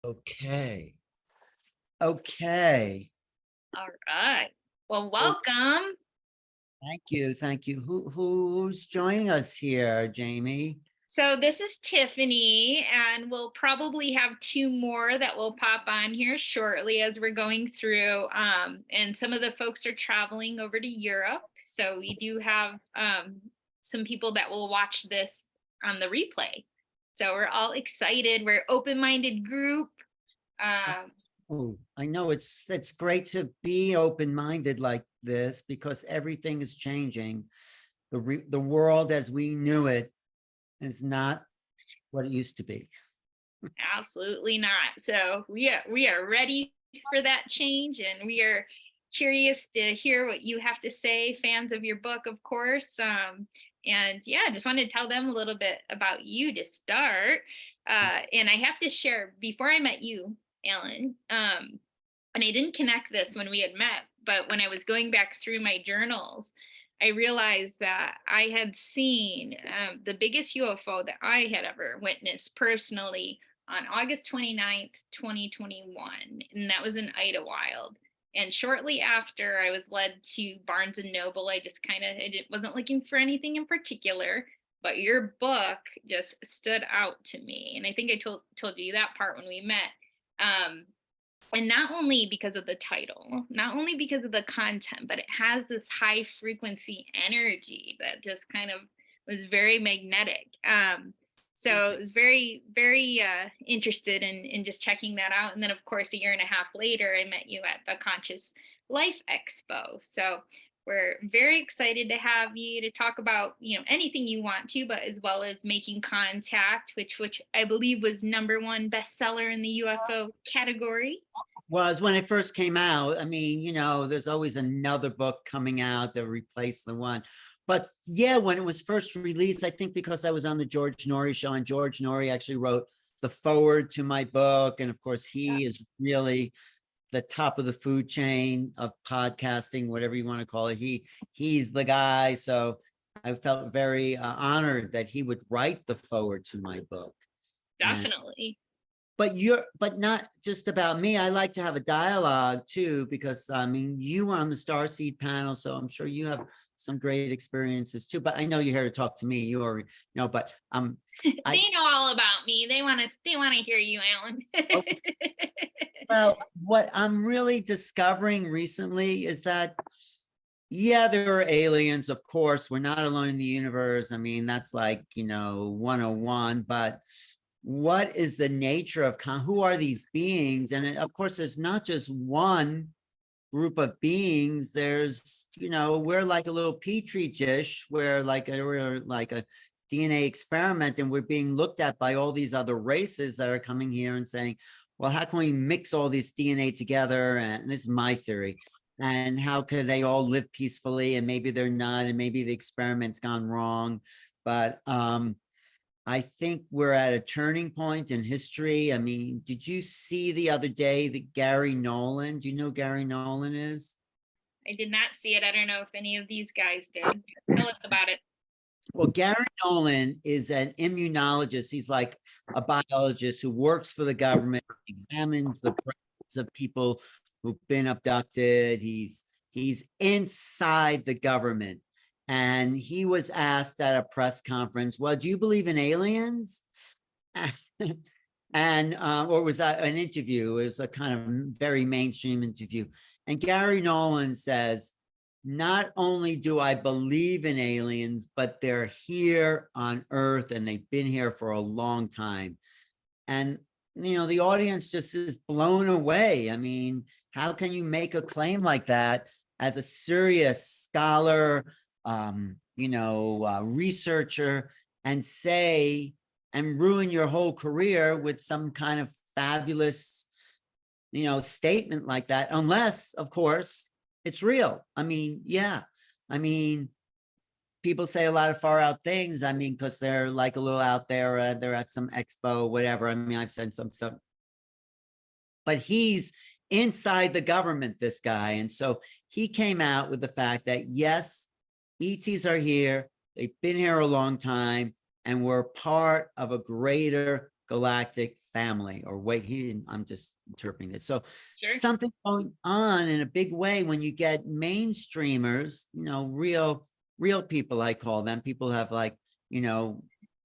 Okay. Okay. All right. Well, Oh, welcome. thank you. Thank you. Who's joining us here, Jamie? So this is Tiffany, and we'll probably have two more that will pop on here shortly as we're going through. And some of the folks are traveling over to Europe. So we do have some people that will watch this on the replay. So we're all excited. We're an open-minded group. Um, Oh, I know it's great to be open-minded like this because everything is changing. The world as we knew it is not what it used to be. Absolutely not. So we are ready for that change, and we are curious to hear what you have to say, fans of your book, of course. And yeah, just wanted to tell them a little bit about you to start. And I have to share before I met you, Alan. And I didn't connect this when we had met, but when I was going back through my journals, I realized that I had seen the biggest UFO that I had ever witnessed personally on August 29th, 2021. And that was in Idlewild. And shortly after, I was led to Barnes and Noble. I just kind of wasn't looking for anything in particular, but your book just stood out to me. And I think I told you that part when we met. And not only because of the title, not only because of the content, but it has this high frequency energy that just kind of was very magnetic. So I was very, very interested in just checking that out. And then, of course, a year and a half later, I met you at the Conscious Life Expo. So we're very excited to have you to talk about, anything you want to, but as well as Making Contact, which I believe was #1 bestseller in the UFO category. Was when it first came out. I mean, there's always another book coming out to replace the one. But yeah, when it was first released, I think because I was on the George Noory show, and George Noory actually wrote the forward to my book. And of course, he is really the top of the food chain of podcasting, whatever you want to call it. He's the guy. So I felt very honored that he would write the forward to my book. And Definitely. but not just about me. I like to have a dialogue too, because I mean, you were on the Starseed panel, so I'm sure you have some great experiences too. But I know you're here to talk to me. You already know, but they know all about me. They want to hear you, Alan. Okay. Well, what I'm really discovering recently is that, yeah, there are aliens, of course. We're not alone in the universe. I mean, that's like, 101, but what is the nature of who are these beings? And of course, there's not just one group of beings. There's, we're like a little petri dish. We're like a DNA experiment, and we're being looked at by all these other races that are coming here and saying, well, how can we mix all this DNA together? And this is my theory. And how could they all live peacefully? And maybe they're not, and maybe the experiment's gone wrong. But I think we're at a turning point in history. I mean, did you see the other day that Gary Nolan? Do you know who Gary Nolan is? I did not see it. I don't know if any of these guys did. Tell us about it. Well, Gary Nolan is an immunologist. He's like a biologist who works for the government, examines the presence of people who've been abducted. He's inside the government. And he was asked at a press conference, well, do you believe in aliens? And or was that an interview? It was a kind of very mainstream interview. And Gary Nolan says, not only do I believe in aliens, but they're here on Earth and they've been here for a long time. And, the audience just is blown away. I mean, how can you make a claim like that as a serious scholar, researcher, and say and ruin your whole career with some kind of fabulous, statement like that, unless, of course, it's real. I mean, yeah. I mean, people say a lot of far out things. I mean, because they're like a little out there, they're at some expo, whatever. I mean, I've said some stuff. But he's inside the government, this guy. And so he came out with the fact that, yes, ETs are here. They've been here a long time, and we're part of a greater galactic family, or wait, I'm just interpreting this. So Sure. something going on in a big way when you get mainstreamers, real people, I call them, people have like,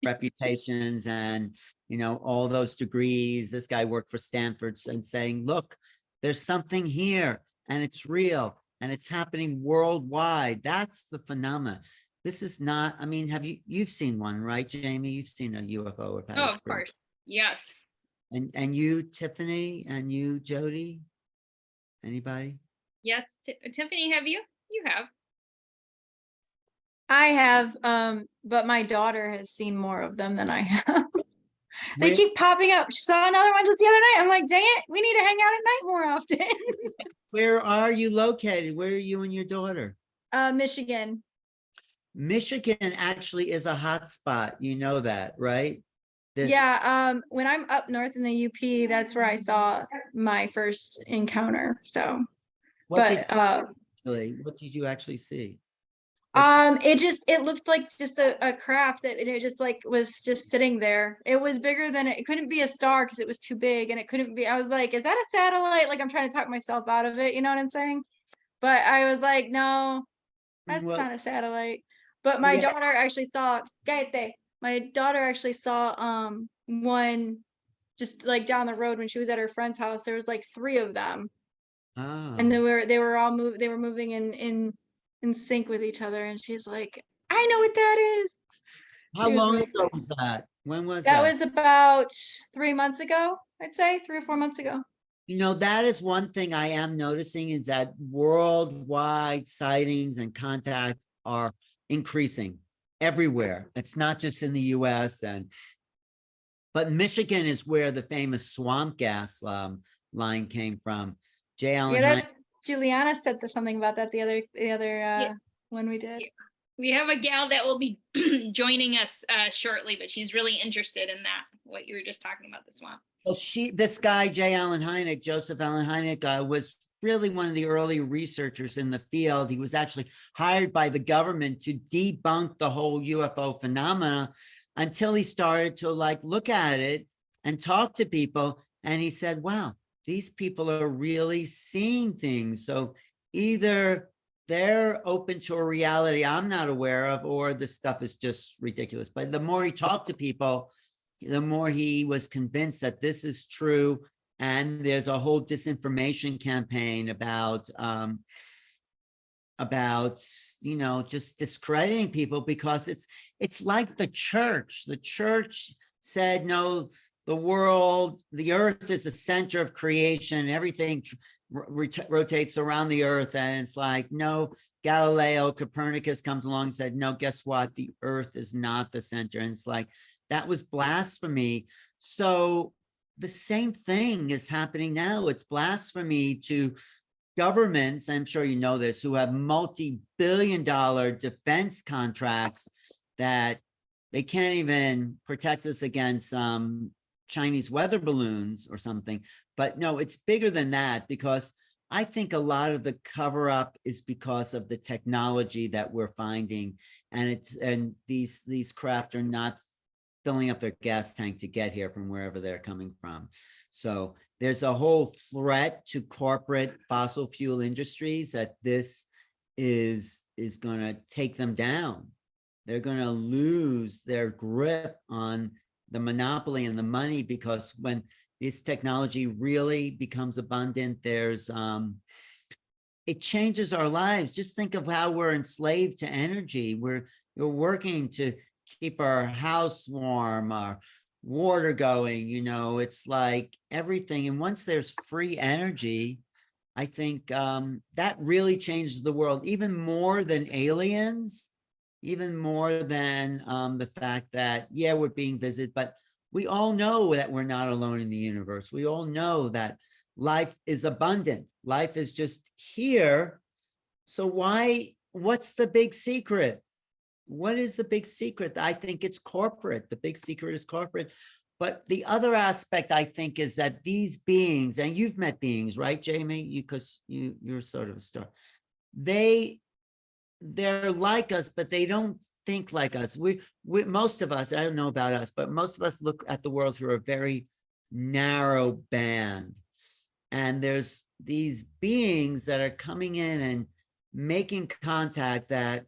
reputations and, all those degrees. This guy worked for Stanford, and saying, look, there's something here and it's real and it's happening worldwide. That's the phenomenon. This is not, I mean, you've seen one, right, Jamie? You've seen a UFO or had Oh, of experience. course. Yes. And you, Tiffany, and you, Jody? Anybody? Yes. Tiffany, have you? You have. I have, but my daughter has seen more of them than I have. They Where, keep popping up. She saw another one just the other night. I'm like, dang it, we need to hang out at night more often. where are you located? Where are you and your daughter? Michigan. Michigan actually is a hot spot. You know that, right? Yeah, when I'm up north in the UP, that's where I saw my first encounter. So, What did but what did you actually see? it looked like just a craft that it just like was just sitting there. It was bigger than it couldn't be a star because it was too big, and it couldn't be. I was like, is that a satellite? Like I'm trying to talk myself out of it, you know what I'm saying? But I was like, no, that's Well, not a satellite. But my yeah. daughter actually saw my daughter actually saw one just like down the road when she was at her friend's house. There was like 3 of them. And Oh. they were all moving in sync with each other, and she's like, I know what that is. How She was long really ago funny. was that? When was That that? was about 3 months ago, I'd say 3 or 4 months ago. That is one thing I am noticing, is that worldwide sightings and contact are increasing everywhere. It's not just in the US, but Michigan is where the famous swamp gas line came from. J. Allen Yeah, Hynek. that's Juliana said something about that the other Yeah. one we did. Yeah. We have a gal that will be joining us shortly, but she's really interested in that, what you were just talking about, the swamp. Well, this guy, J. Allen Hynek, Joseph Allen Hynek, was really one of the early researchers in the field. He was actually hired by the government to debunk the whole UFO phenomena, until he started to look at it and talk to people. And he said, wow, these people are really seeing things. So either they're open to a reality I'm not aware of, or this stuff is just ridiculous. But the more he talked to people, the more he was convinced that this is true. And there's a whole disinformation campaign about just discrediting people, because it's like the church. The church said, no, the earth is the center of creation. Everything rotates around the earth. And it's like, no, Galileo, Copernicus comes along and said, no, guess what? The earth is not the center. And it's like, that was blasphemy. So the same thing is happening now. It's blasphemy to governments, I'm sure you know this, who have multi-billion-dollar defense contracts, that they can't even protect us against Chinese weather balloons or something. But no, it's bigger than that, because I think a lot of the cover-up is because of the technology that we're finding, and these craft are not filling up their gas tank to get here from wherever they're coming from. So there's a whole threat to corporate fossil fuel industries that this is going to take them down. They're going to lose their grip on the monopoly and the money, because when this technology really becomes abundant, there's it changes our lives. Just think of how we're enslaved to energy. We're working to keep our house warm, our water going, it's like everything. And once there's free energy, I think that really changes the world, even more than aliens, even more than the fact that, yeah, we're being visited, but we all know that we're not alone in the universe. We all know that life is abundant. Life is just here. So what's the big secret? What is the big secret? I think it's corporate. The big secret is corporate. But the other aspect, I think, is that these beings, and you've met beings, right, Jamie? Because you're sort of a star. They're like us, but they don't think like us. We most of us, I don't know about us, but most of us look at the world through a very narrow band. And there's these beings that are coming in and making contact that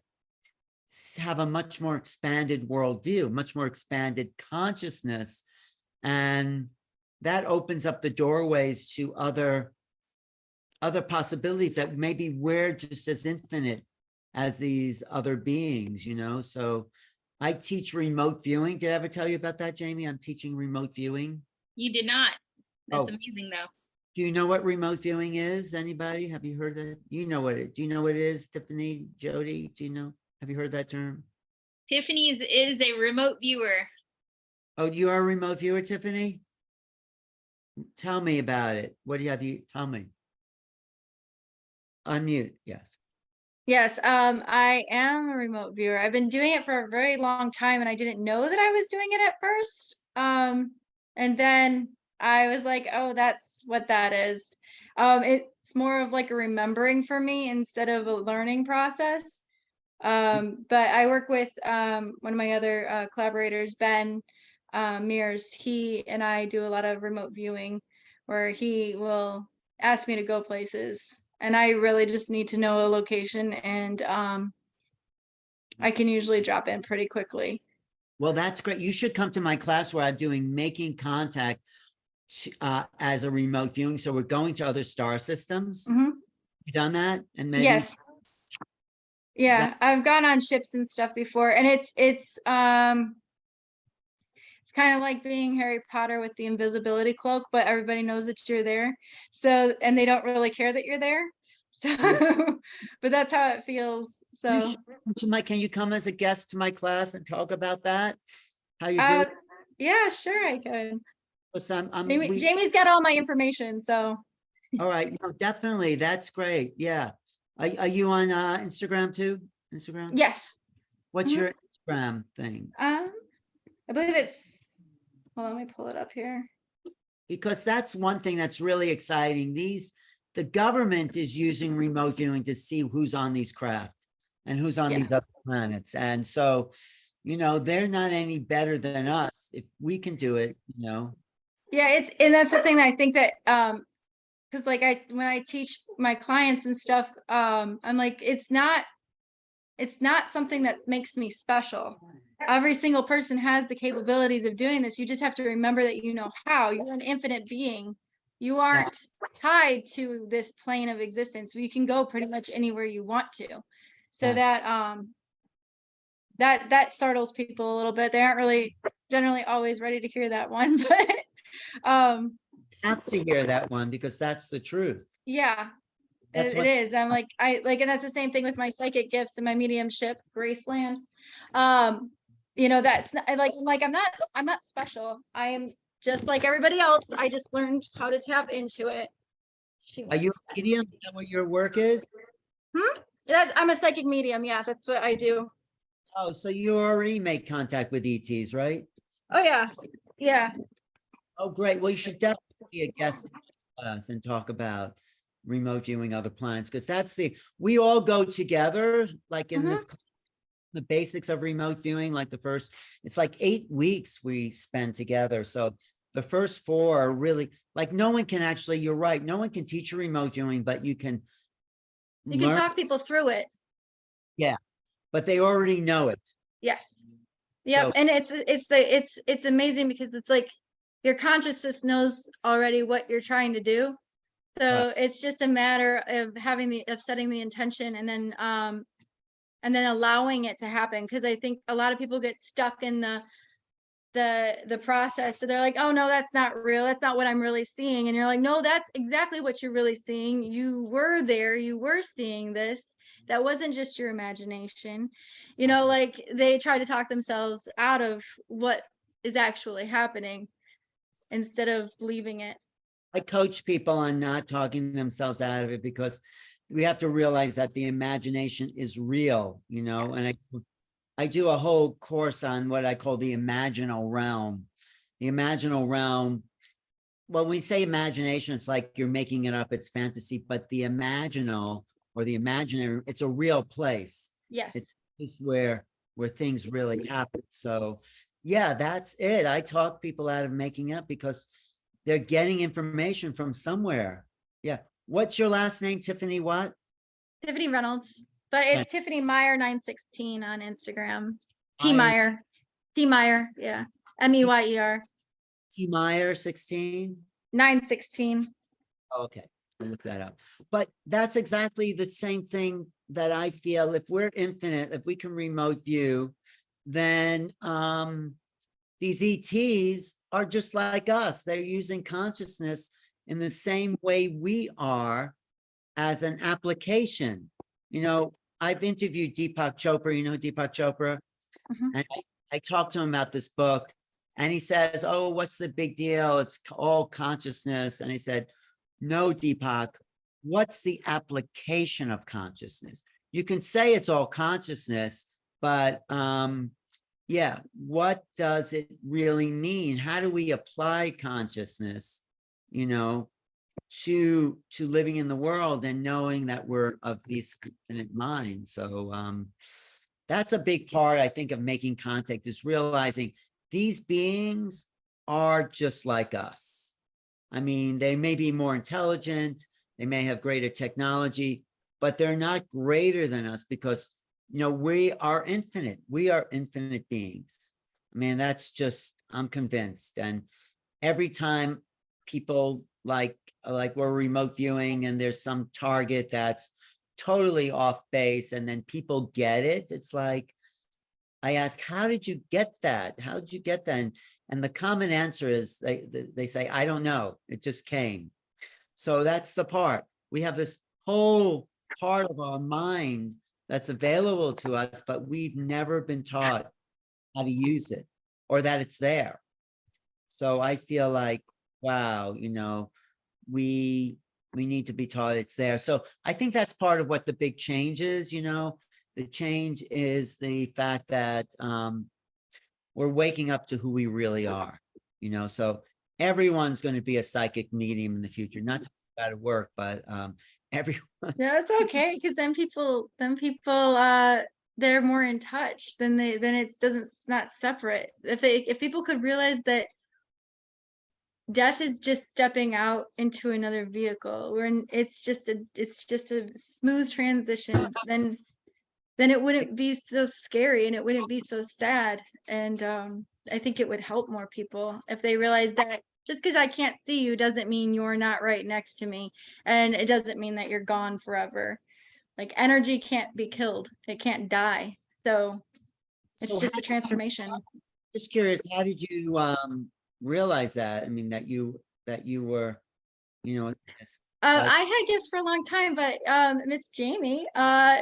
have a much more expanded worldview, much more expanded consciousness. And that opens up the doorways to other possibilities that maybe we're just as infinite as these other beings, you know? So I teach remote viewing. Did I ever tell you about that, Jamie? I'm teaching remote viewing. You did not. That's Oh. amazing though. Do you know what remote viewing is? Anybody? Have you heard it? You know what it, do you know what it is, Tiffany, Jody? Do you know? Have you heard that term? Tiffany's is a remote viewer. Oh, you are a remote viewer, Tiffany? Tell me about it. What do you have? You tell me. Unmute, yes. Yes, I am a remote viewer. I've been doing it for a very long time and I didn't know that I was doing it at first. And then I was like, oh, that's what that is. It's more of like a remembering for me instead of a learning process. But I work with one of my other collaborators, Ben Mears. He and I do a lot of remote viewing where he will ask me to go places. And I really just need to know a location and I can usually drop in pretty quickly. Well, that's great. You should come to my class where I'm doing making contact as a remote viewing. So we're going to other star systems. Mhm. You done that? And maybe Yes. Yeah, I've gone on ships and stuff before, and it's kind of like being Harry Potter with the invisibility cloak, but everybody knows that you're there. So, and they don't really care that you're there. So, but that's how it feels. you So, should come to my, can you come as a guest to my class and talk about that? How you do? yeah, sure, I could. Jamie's got all my information, so. All right, no, definitely, that's great. Yeah. Are you on Instagram too? Instagram? Yes. What's Mhm. your Instagram thing? I believe it's, well, let me pull it up here. Because that's one thing that's really exciting. The government is using remote viewing to see who's on these craft and who's on these other planets. And so, you know, they're not any better than us. If we can do it, you know. Yeah, and that's the thing that I think that because like when I teach my clients and stuff, I'm like, it's not something that makes me special. Every single person has the capabilities of doing this. You just have to remember that you know how. You're an infinite being. You aren't tied to this plane of existence. You can go pretty much anywhere you want to. So that that startles people a little bit. They aren't really generally always ready to hear that one, but Have to hear that one because that's the truth. yeah. That's It is. I'm like, and that's the same thing with my psychic gifts and my mediumship, Graceland. You know, that's like, I'm not special. I am just like everybody else. I just learned how to tap into it. Are you a medium? Is that what your work is? I'm a psychic medium. Yeah, that's what I do. Oh, so you already make contact with ETs, right? Oh yeah. Yeah. Oh, great. Well, you should definitely be a guest in class and talk about remote viewing other planets, because we all go together, like in this, the basics of remote viewing, like it's like 8 weeks we spend together. So the first 4 are really, like, no one can actually, you're right, no one can teach you remote viewing, but you can talk people through it. Yeah, but they already know it. Yes. Yep. So, and it's amazing because it's like your consciousness knows already what you're trying to do. So it's just a matter of setting the intention and then allowing it to happen. Because I think a lot of people get stuck in the process. So they're like, oh no, that's not real. That's not what I'm really seeing. And you're like, no, that's exactly what you're really seeing. You were there. You were seeing this. That wasn't just your imagination. You know, like they try to talk themselves out of what is actually happening instead of believing it. I coach people on not talking themselves out of it, because we have to realize that the imagination is real, you know, and I do a whole course on what I call the imaginal realm. The imaginal realm, well, when we say imagination, it's like you're making it up, it's fantasy, but the imaginal or the imaginary, it's a real place. Yes. It's where where things really happen. So yeah, that's it. I talk people out of making up because they're getting information from somewhere. Yeah. What's your last name, Tiffany? What? Tiffany Reynolds, but Right. it's Tiffany Meyer 916 on Instagram. T Meyer. Meyer. T Meyer. Yeah. MEYER. T Meyer 16. 916. Okay, I'll look that up. But that's exactly the same thing that I feel. If we're infinite, if we can remote view, then these ETs are just like us. They're using consciousness in the same way we are as an application. You know, I've interviewed Deepak Chopra. You know Deepak Chopra? Mhm. And I talked to him about this book, and he says, "Oh, what's the big deal? It's all consciousness." And I said, "No, Deepak, what's the application of consciousness? You can say it's all consciousness, but yeah, what does it really mean? How do we apply consciousness, you know, to living in the world and knowing that we're of this infinite mind?" So that's a big part, I think, of making contact, is realizing these beings are just like us. I mean, they may be more intelligent, they may have greater technology, but they're not greater than us because, you know, we are infinite. We are infinite beings. I mean, that's just, I'm convinced. And every time people like we're remote viewing and there's some target that's totally off base and then people get it, it's like, I ask, how did you get that? How did you get that? And the common answer is they say, I don't know. It just came. So that's the part. We have this whole part of our mind that's available to us, but we've never been taught how to use it or that it's there. So I feel like, wow, you know, we need to be taught it's there. So I think that's part of what the big change is, you know. The change is the fact that we're waking up to who we really are, you know. So everyone's going to be a psychic medium in the future, not out of work, but everyone. Yeah, it's okay, because then people they're more in touch. Then it's not separate. If people could realize that death is just stepping out into another vehicle, it's just a smooth transition, then it wouldn't be so scary and it wouldn't be so sad. And I think it would help more people if they realize that just because I can't see you doesn't mean you're not right next to me, and it doesn't mean that you're gone forever. Like, energy can't be killed, it can't die. So it's So just a transformation. just curious, how did you realize that? I mean, that you were, you know, this, I had gifts for a long time, but Miss Jamie,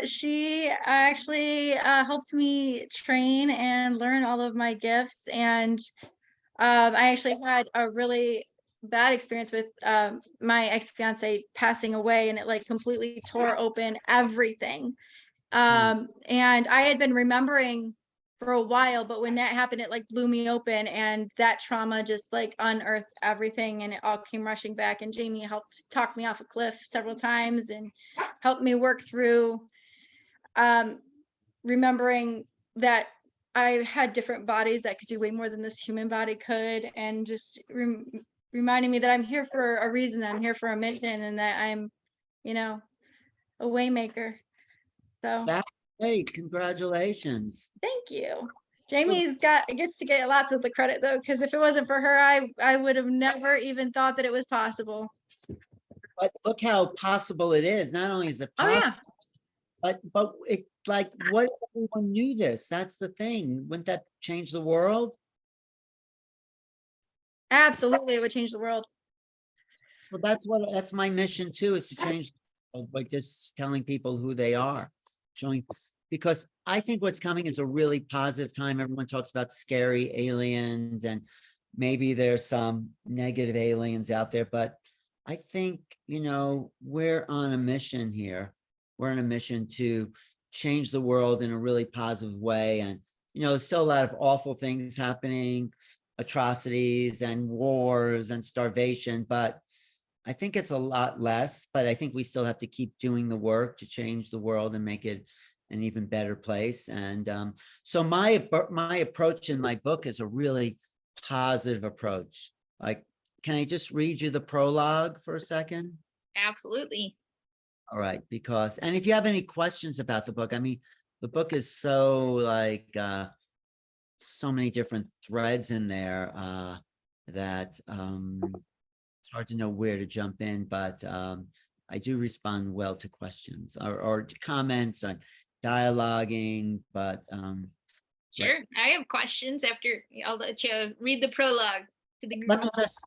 she actually helped me train and learn all of my gifts. And I actually had a really bad experience with my ex-fiance passing away, and it like completely tore open everything. And I had been remembering for a while, but when that happened, it like blew me open, and that trauma just like unearthed everything, and it all came rushing back. And Jamie helped talk me off a cliff several times and helped me work through remembering that I had different bodies that could do way more than this human body could, and just reminding me that I'm here for a reason, that I'm here for a mission, and that I'm, you know, a waymaker. So that's great. Congratulations. thank you. So, Jamie's gets to get lots of the credit though, because if it wasn't for her, I would have never even thought that it was possible. but look how possible it is. Not only is it Oh possible, yeah, but it, like, what if everyone knew this? That's the thing. Wouldn't that change the world? absolutely, it would change the world. So that's my mission too, is to change the world by just telling people who they are, showing, because I think what's coming is a really positive time. Everyone talks about scary aliens, and maybe there's some negative aliens out there, but I think, you know, we're on a mission here. We're on a mission to change the world in a really positive way. And, you know, there's still a lot of awful things happening, atrocities and wars and starvation, but I think it's a lot less. But I think we still have to keep doing the work to change the world and make it an even better place. And so my approach in my book is a really positive approach. Like, can I just read you the prologue for a second? Absolutely. All right, because, and if you have any questions about the book, I mean, the book is so like so many different threads in there that it's hard to know where to jump in, but I do respond well to questions or to comments on dialoguing, but Sure. I have questions after I'll let you read the prologue to the group.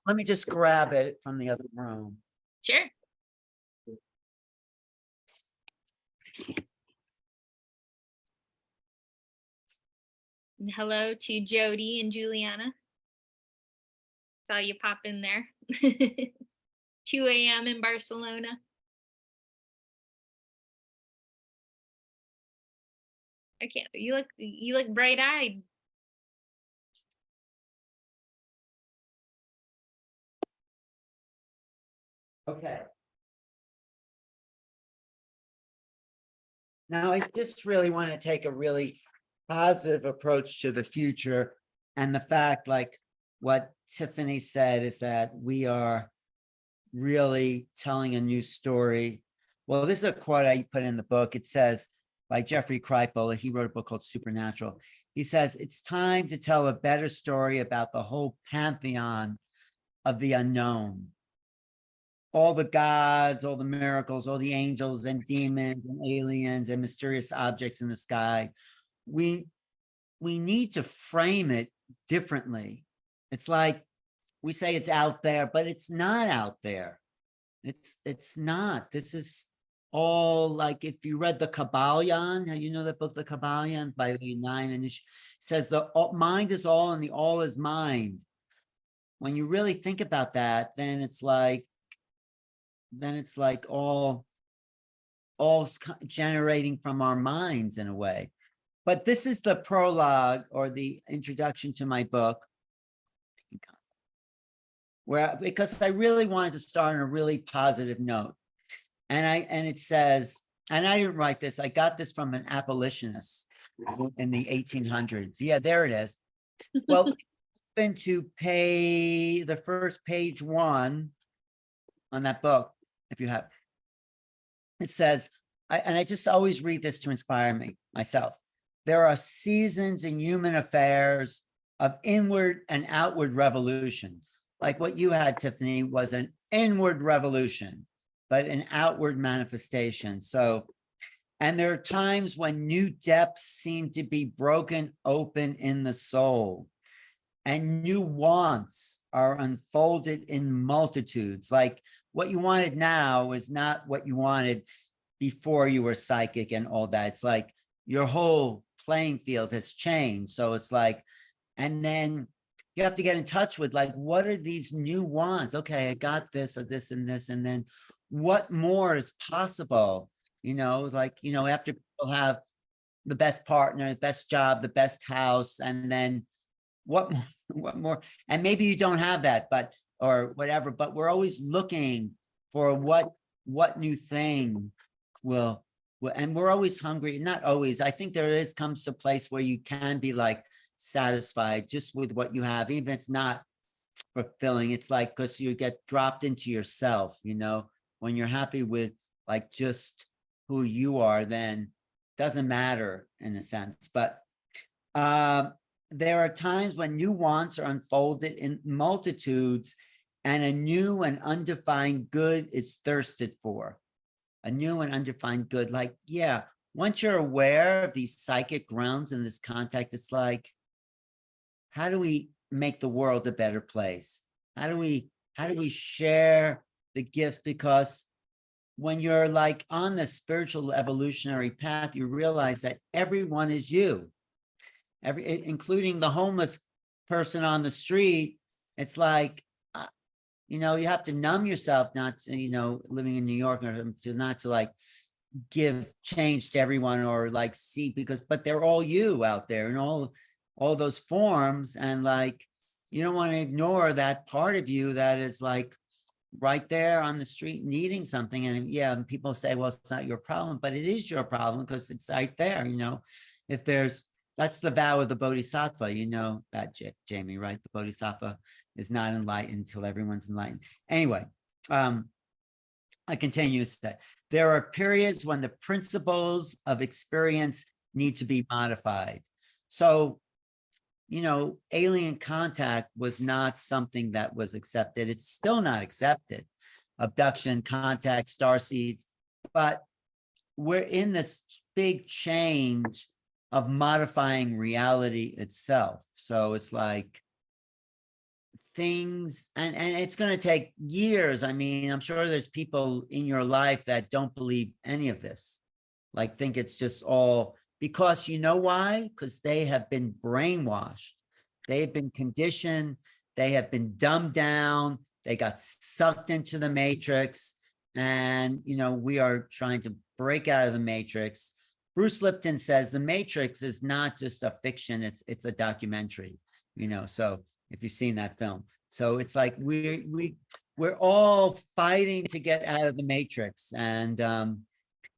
let me just grab it from the other room. Sure. And hello to Jody and Juliana. Saw you pop in there. 2 a.m. in Barcelona. Okay, you look bright-eyed. Okay. Now, I just really want to take a really positive approach to the future. And the fact, like what Tiffany said, is that we are really telling a new story. Well, this is a quote I put in the book. It says, by Jeffrey Kripal, he wrote a book called Supernatural. He says, it's time to tell a better story about the whole pantheon of the unknown. All the gods, all the miracles, all the angels and demons and aliens and mysterious objects in the sky. We need to frame it differently. It's like we say it's out there, but it's not out there. It's not. This is all like, if you read the Kabbalion, you know that book, the Kabbalion by the 9 initiates, says the mind is all and the all is mind. When you really think about that, then it's like all generating from our minds in a way. But this is the prologue or the introduction to my book, where, because I really wanted to start on a really positive note. And it says, and I didn't write this, I got this from an abolitionist in the 1800s. Yeah, there it is. Well, been to pay the first page 1 on that book, if you have. It says, and I just always read this to inspire me, myself. There are seasons in human affairs of inward and outward revolution. Like what you had, Tiffany, was an inward revolution, but an outward manifestation. So, and there are times when new depths seem to be broken open in the soul, and new wants are unfolded in multitudes. Like what you wanted now is not what you wanted before you were psychic and all that. It's like your whole playing field has changed. So it's like, and then you have to get in touch with, like, what are these new wants? Okay, I got this or this and this, and then what more is possible? You know, like, you know, after people have the best partner, the best job, the best house, and then what more? And maybe you don't have that, but, or whatever, but we're always looking for what new thing will, and we're always hungry. Not always. I think there comes a place where you can be like satisfied just with what you have, even if it's not fulfilling. It's like, because you get dropped into yourself, you know, when you're happy with like just who you are, then doesn't matter in a sense. But there are times when new wants are unfolded in multitudes, and a new and undefined good is thirsted for. A new and undefined good. Like, yeah, once you're aware of these psychic grounds in this contact, it's like, how do we make the world a better place? How do we share the gifts? Because when you're like on the spiritual evolutionary path, you realize that everyone is you. Including the homeless person on the street. It's like, you know, you have to numb yourself, not to, you know, living in New York, or to not to like give change to everyone or like see, because, but they're all you out there in all those forms. And like, you don't want to ignore that part of you that is like right there on the street needing something. And yeah, and people say, well, it's not your problem, but it is your problem because it's right there, you know. If there's, that's the vow of the Bodhisattva, you know that, Jamie, right? The Bodhisattva is not enlightened until everyone's enlightened. Anyway, I continue to say, there are periods when the principles of experience need to be modified. So, you know, alien contact was not something that was accepted. It's still not accepted. Abduction, contact, starseeds, but we're in this big change of modifying reality itself. So it's like things, and it's going to take years. I mean, I'm sure there's people in your life that don't believe any of this, like think it's just all because, you know why? Because they have been brainwashed. They have been conditioned. They have been dumbed down. They got sucked into the matrix. And, you know, we are trying to break out of the matrix. Bruce Lipton says the Matrix is not just a fiction, it's a documentary, you know, so if you've seen that film. So it's like we're all fighting to get out of the matrix. And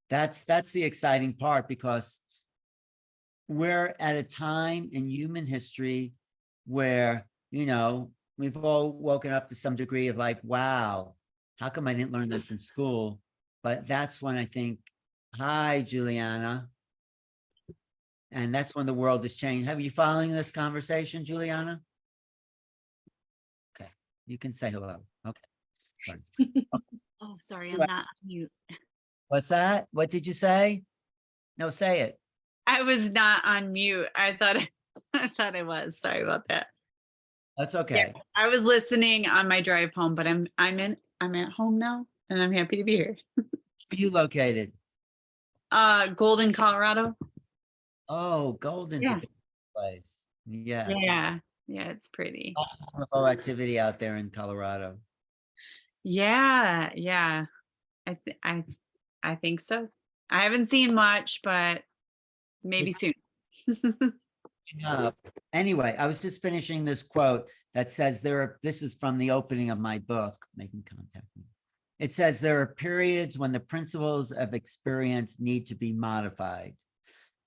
that's the exciting part, because we're at a time in human history where, you know, we've all woken up to some degree of like, wow, how come I didn't learn this in school? But that's when I think, hi, Juliana. And that's when the world has changed. Have you following this conversation, Juliana? Okay, you can say hello. Okay. Sorry. Oh, sorry, I'm not on mute. What's that? What did you say? No, say it. I was not on mute. I thought I was. Sorry about that. That's okay. Yeah, I was listening on my drive home, but I'm at home now, and I'm happy to be here. Where are you located? Golden, Colorado. Oh, Golden's a Yeah. big place. Yes. Yeah, it's pretty. Lots of UFO activity out there in Colorado. Yeah. I think so. I haven't seen much, but maybe soon. Anyway, I was just finishing this quote that says this is from the opening of my book, Making Contact. It says there are periods when the principles of experience need to be modified.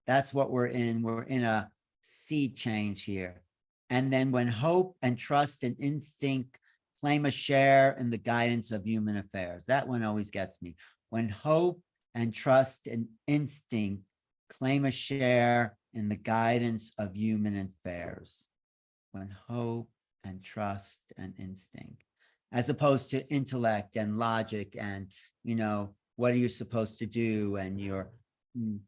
That's what we're in. We're in a sea change here. And then when hope and trust and instinct claim a share in the guidance of human affairs. That one always gets me. When hope and trust and instinct claim a share in the guidance of human affairs. When hope and trust and instinct, as opposed to intellect and logic and, you know, what are you supposed to do and your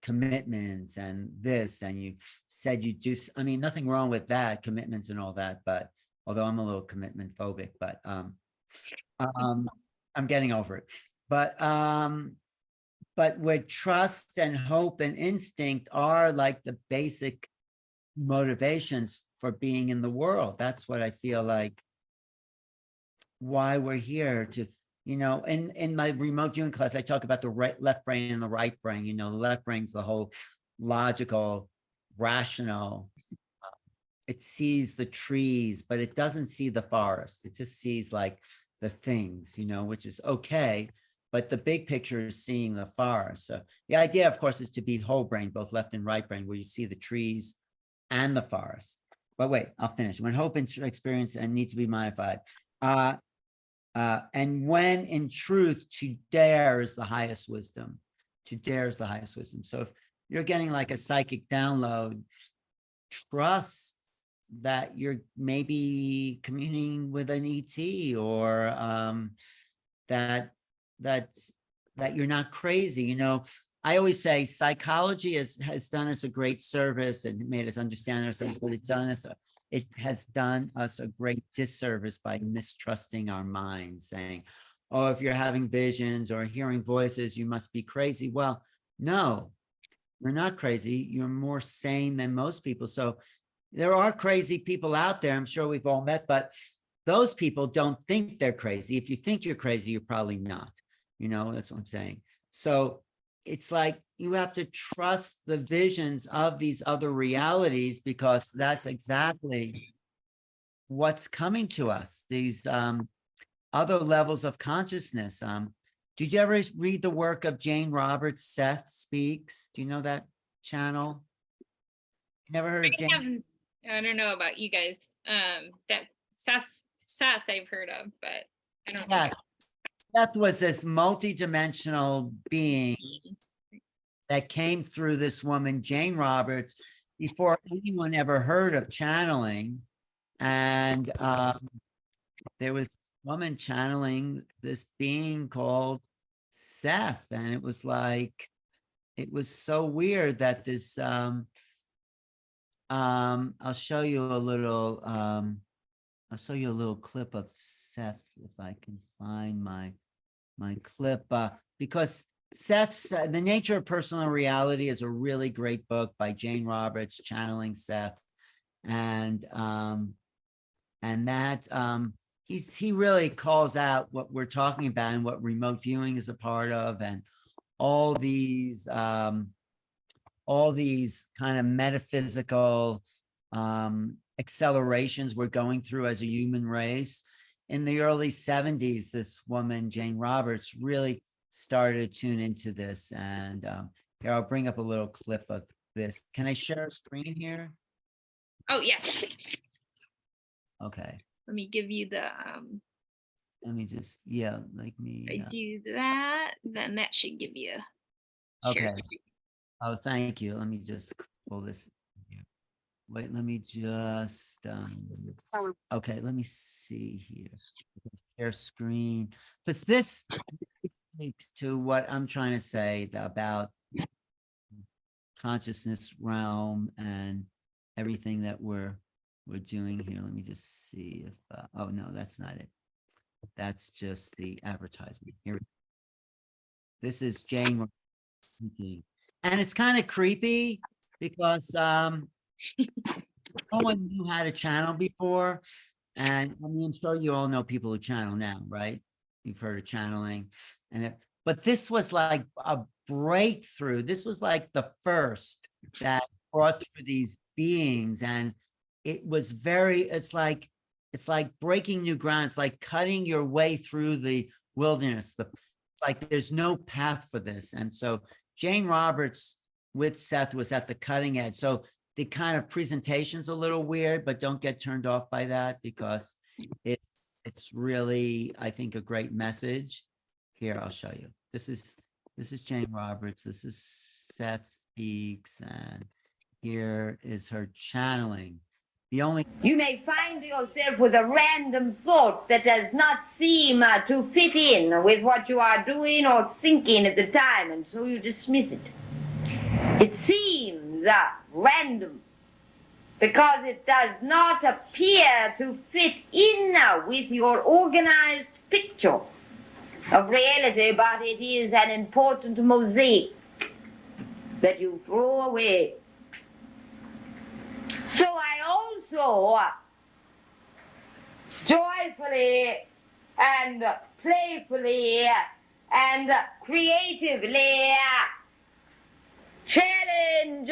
commitments and this, and you said you do, I mean, nothing wrong with that, commitments and all that, but although I'm a little commitment phobic, but I'm getting over it. But where trust and hope and instinct are like the basic motivations for being in the world. That's what I feel like why we're here to, you know, in my remote viewing class, I talk about the left brain and the right brain. You know, the left brain's the whole logical, rational. It sees the trees, but it doesn't see the forest. It just sees like the things, you know, which is okay. But the big picture is seeing the forest. So the idea, of course, is to be whole brain, both left and right brain, where you see the trees and the forest. But wait, I'll finish. When hope and experience and need to be modified. And when in truth, to dare is the highest wisdom. To dare is the highest wisdom. So if you're getting like a psychic download, trust that you're maybe communing with an ET, or that you're not crazy. You know, I always say psychology has done us a great service and made us understand ourselves, but it has done us a great disservice by mistrusting our minds, saying, oh, if you're having visions or hearing voices, you must be crazy. Well, no, you're not crazy. You're more sane than most people. So there are crazy people out there. I'm sure we've all met, but those people don't think they're crazy. If you think you're crazy, you're probably not. You know, that's what I'm saying. So it's like you have to trust the visions of these other realities, because that's exactly what's coming to us. These other levels of consciousness. Did you ever read the work of Jane Roberts, Seth Speaks? Do you know that channel? Never heard of Jane? I don't know about you guys. That Seth I've heard of, but I don't know. Seth was this multi-dimensional being that came through this woman, Jane Roberts, before anyone ever heard of channeling. And there was this woman channeling this being called Seth. And it was like, it was so weird that this, I'll show you a little, I'll show you a little clip of Seth if I can find my clip, because Seth's The Nature of Personal Reality is a really great book by Jane Roberts, channeling Seth, and that he really calls out what we're talking about and what remote viewing is a part of, and all these kind of metaphysical accelerations we're going through as a human race. In the early 70s, this woman, Jane Roberts, really started to tune into this. And here, I'll bring up a little clip of this. Can I share a screen here? Oh, yes. Okay. Let me give you the Let me just, yeah, like me. I do that, then that should give you Okay. Oh, thank you. Let me just pull this here. Wait, let me just, okay, let me see here. Share screen, because this speaks to what I'm trying to say about consciousness realm and everything that we're doing here. Let me just see if, oh no, that's not it. That's just the advertisement here. This is Jane speaking. And it's kind of creepy because no one knew how to channel before. And I mean, I'm sure you all know people who channel now, right? You've heard of channeling. But this was like a breakthrough. This was like the first that brought through these beings. And it was it's like breaking new ground. It's like cutting your way through the wilderness. It's like there's no path for this. And so Jane Roberts with Seth was at the cutting edge. So the kind of presentation's a little weird, but don't get turned off by that, because it's really, I think, a great message. Here, I'll show you. This is Jane Roberts. This is Seth Speaks, and here is her channeling. You may find yourself with a random thought that does not seem to fit in with what you are doing or thinking at the time, and so you dismiss it. It seems random because it does not appear to fit in with your organized picture of reality, but it is an important mosaic that you throw away. So I also joyfully and playfully and creatively challenge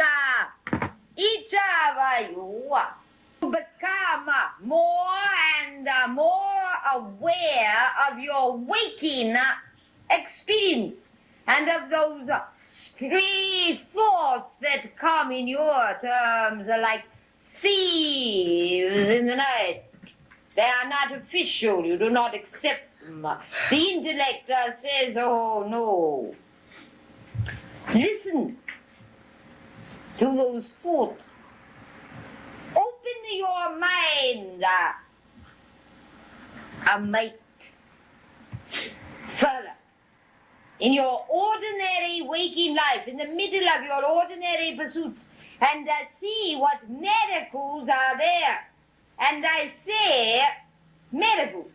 each of you to become more and more aware of your waking experience and of those stray thoughts that come in your terms like thieves in the night. They are not official. You do not accept them. The intellect says, oh no. Listen to those thoughts. Open your mind a mite further. In your ordinary waking life, in the middle of your ordinary pursuits, and see what miracles are there. And I say miracles.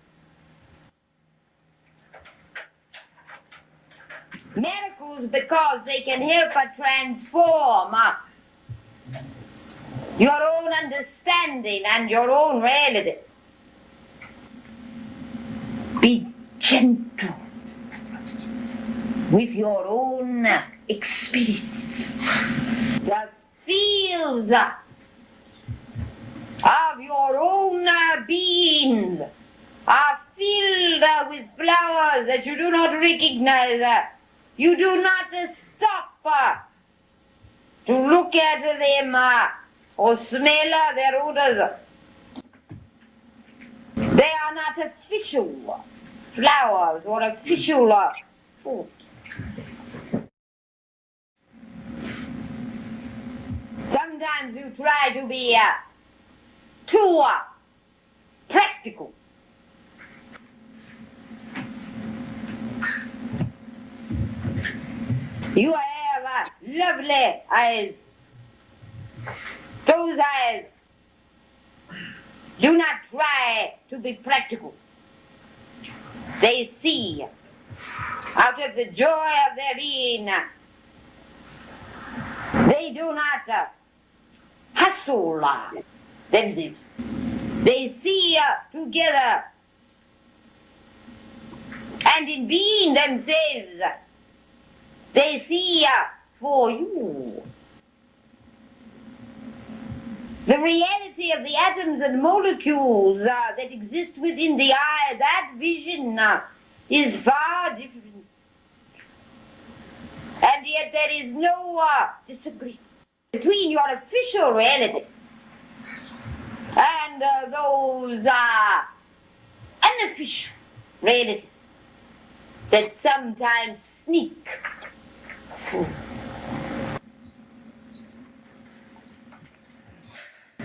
Miracles because they can help transform your own understanding and your own reality. Be gentle with your own experience. The fields of your own being are filled creatures that you do not recognize, you do not stop to look at them or smell their odors. They are not official flowers or official fruit. Sometimes you try to be too practical. You have lovely eyes. Those eyes do not try to be practical. They see out of the joy of their being. They do not hustle themselves. They see together, and in being themselves, they see for you. The reality of the atoms and molecules that exist within the eye, that vision is far different. And yet there is no disagreement between your official reality and those unofficial realities that sometimes sneak through.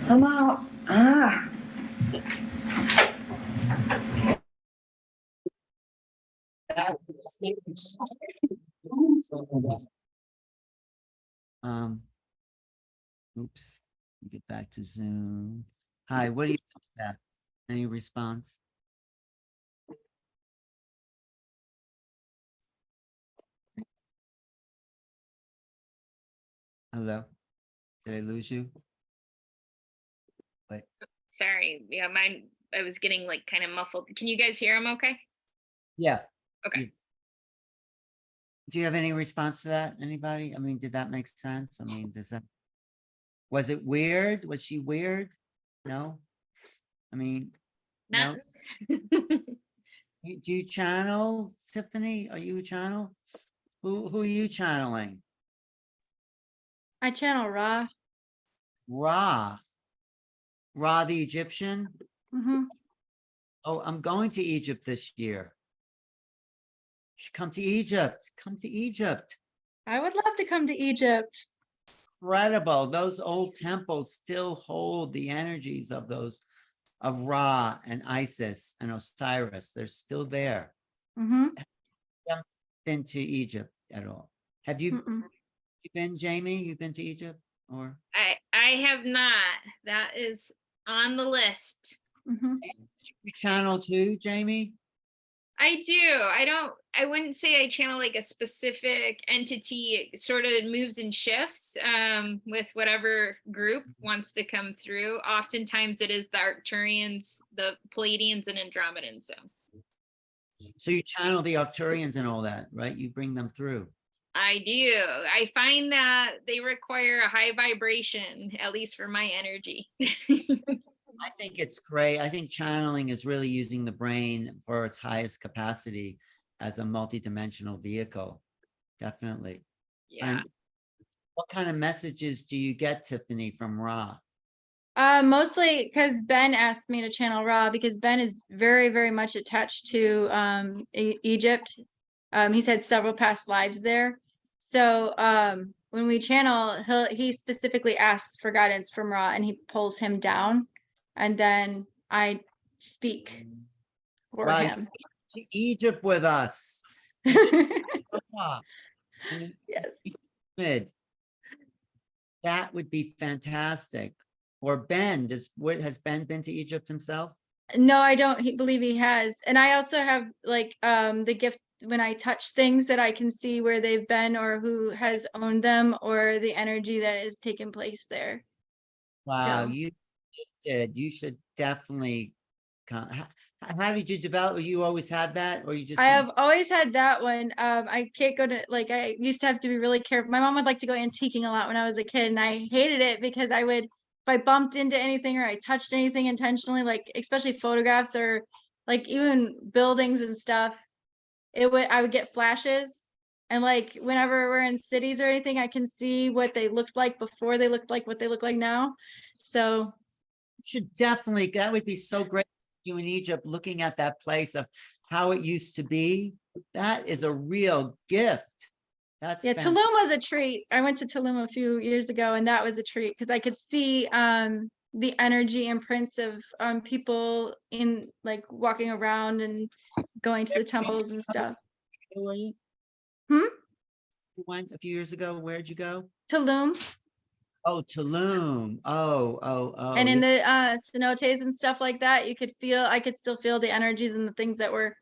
Come on. Oops, get back to Zoom. Hi, what do you think of that? Any response? Hello? Did I lose you? Wait. Sorry. Yeah, mine, I was getting like kind of muffled. Can you guys hear him okay? Yeah. Okay. Do you have any response to that? Anybody? I mean, did that make sense? I mean, was it weird? Was she weird? No? I mean, Not. no? Do you channel, Tiffany? Are you a channel? Who are you channeling? I channel Ra. Ra. Ra the Egyptian? Hmm. Oh, I'm going to Egypt this year. You should come to Egypt. Come to Egypt. I would love to come to Egypt. Incredible. Those old temples still hold the energies of those of Ra and Isis and Osiris. They're still there. Hmm. Haven't been to Egypt at all. Have you been, Jamie? You've been to Egypt? Or I have not. That is on the list. you channel too, Jamie? I do. I wouldn't say I channel like a specific entity. It sort of moves and shifts with whatever group wants to come through. Oftentimes it is the Arcturians, the Pleiadians, and Andromedans. So you channel the Arcturians and all that, right? You bring them through. I do. I find that they require a high vibration, at least for my energy. I think it's great. I think channeling is really using the brain for its highest capacity as a multidimensional vehicle. Definitely. Yeah. And what kind of messages do you get, Tiffany, from Ra? Mostly because Ben asked me to channel Ra because Ben is very, very much attached to Egypt. He's had several past lives there. So when we channel, he specifically asks for guidance from Ra and he pulls him down. And then I speak for him. To Egypt with us. Yes. That would be fantastic. Or Ben, has Ben been to Egypt himself? No, I don't believe he has. And I also have like the gift when I touch things that I can see where they've been or who has owned them or the energy that has taken place there. Wow, So. you did. You should definitely come. How did you develop? You always had that, or you just? I have always had that one. I can't go to like I used to have to be really careful. My mom would like to go antiquing a lot when I was a kid, and I hated it because I would, if I bumped into anything or I touched anything intentionally, like especially photographs or like even buildings and stuff, I would get flashes. And like whenever we're in cities or anything, I can see what they looked like before they looked like what they look like now. So Should definitely, that would be so great. You in Egypt, looking at that place of how it used to be. That is a real gift. That's yeah, fantastic. Tulum was a treat. I went to Tulum a few years ago, and that was a treat because I could see the energy imprints of people in like walking around and going to the temples and stuff. Where were you? Hmm? You went a few years ago. Where'd you go? Tulum. Oh, Tulum. Oh. And in Yeah. the cenotes and stuff like that, I could still feel the energies and the things that were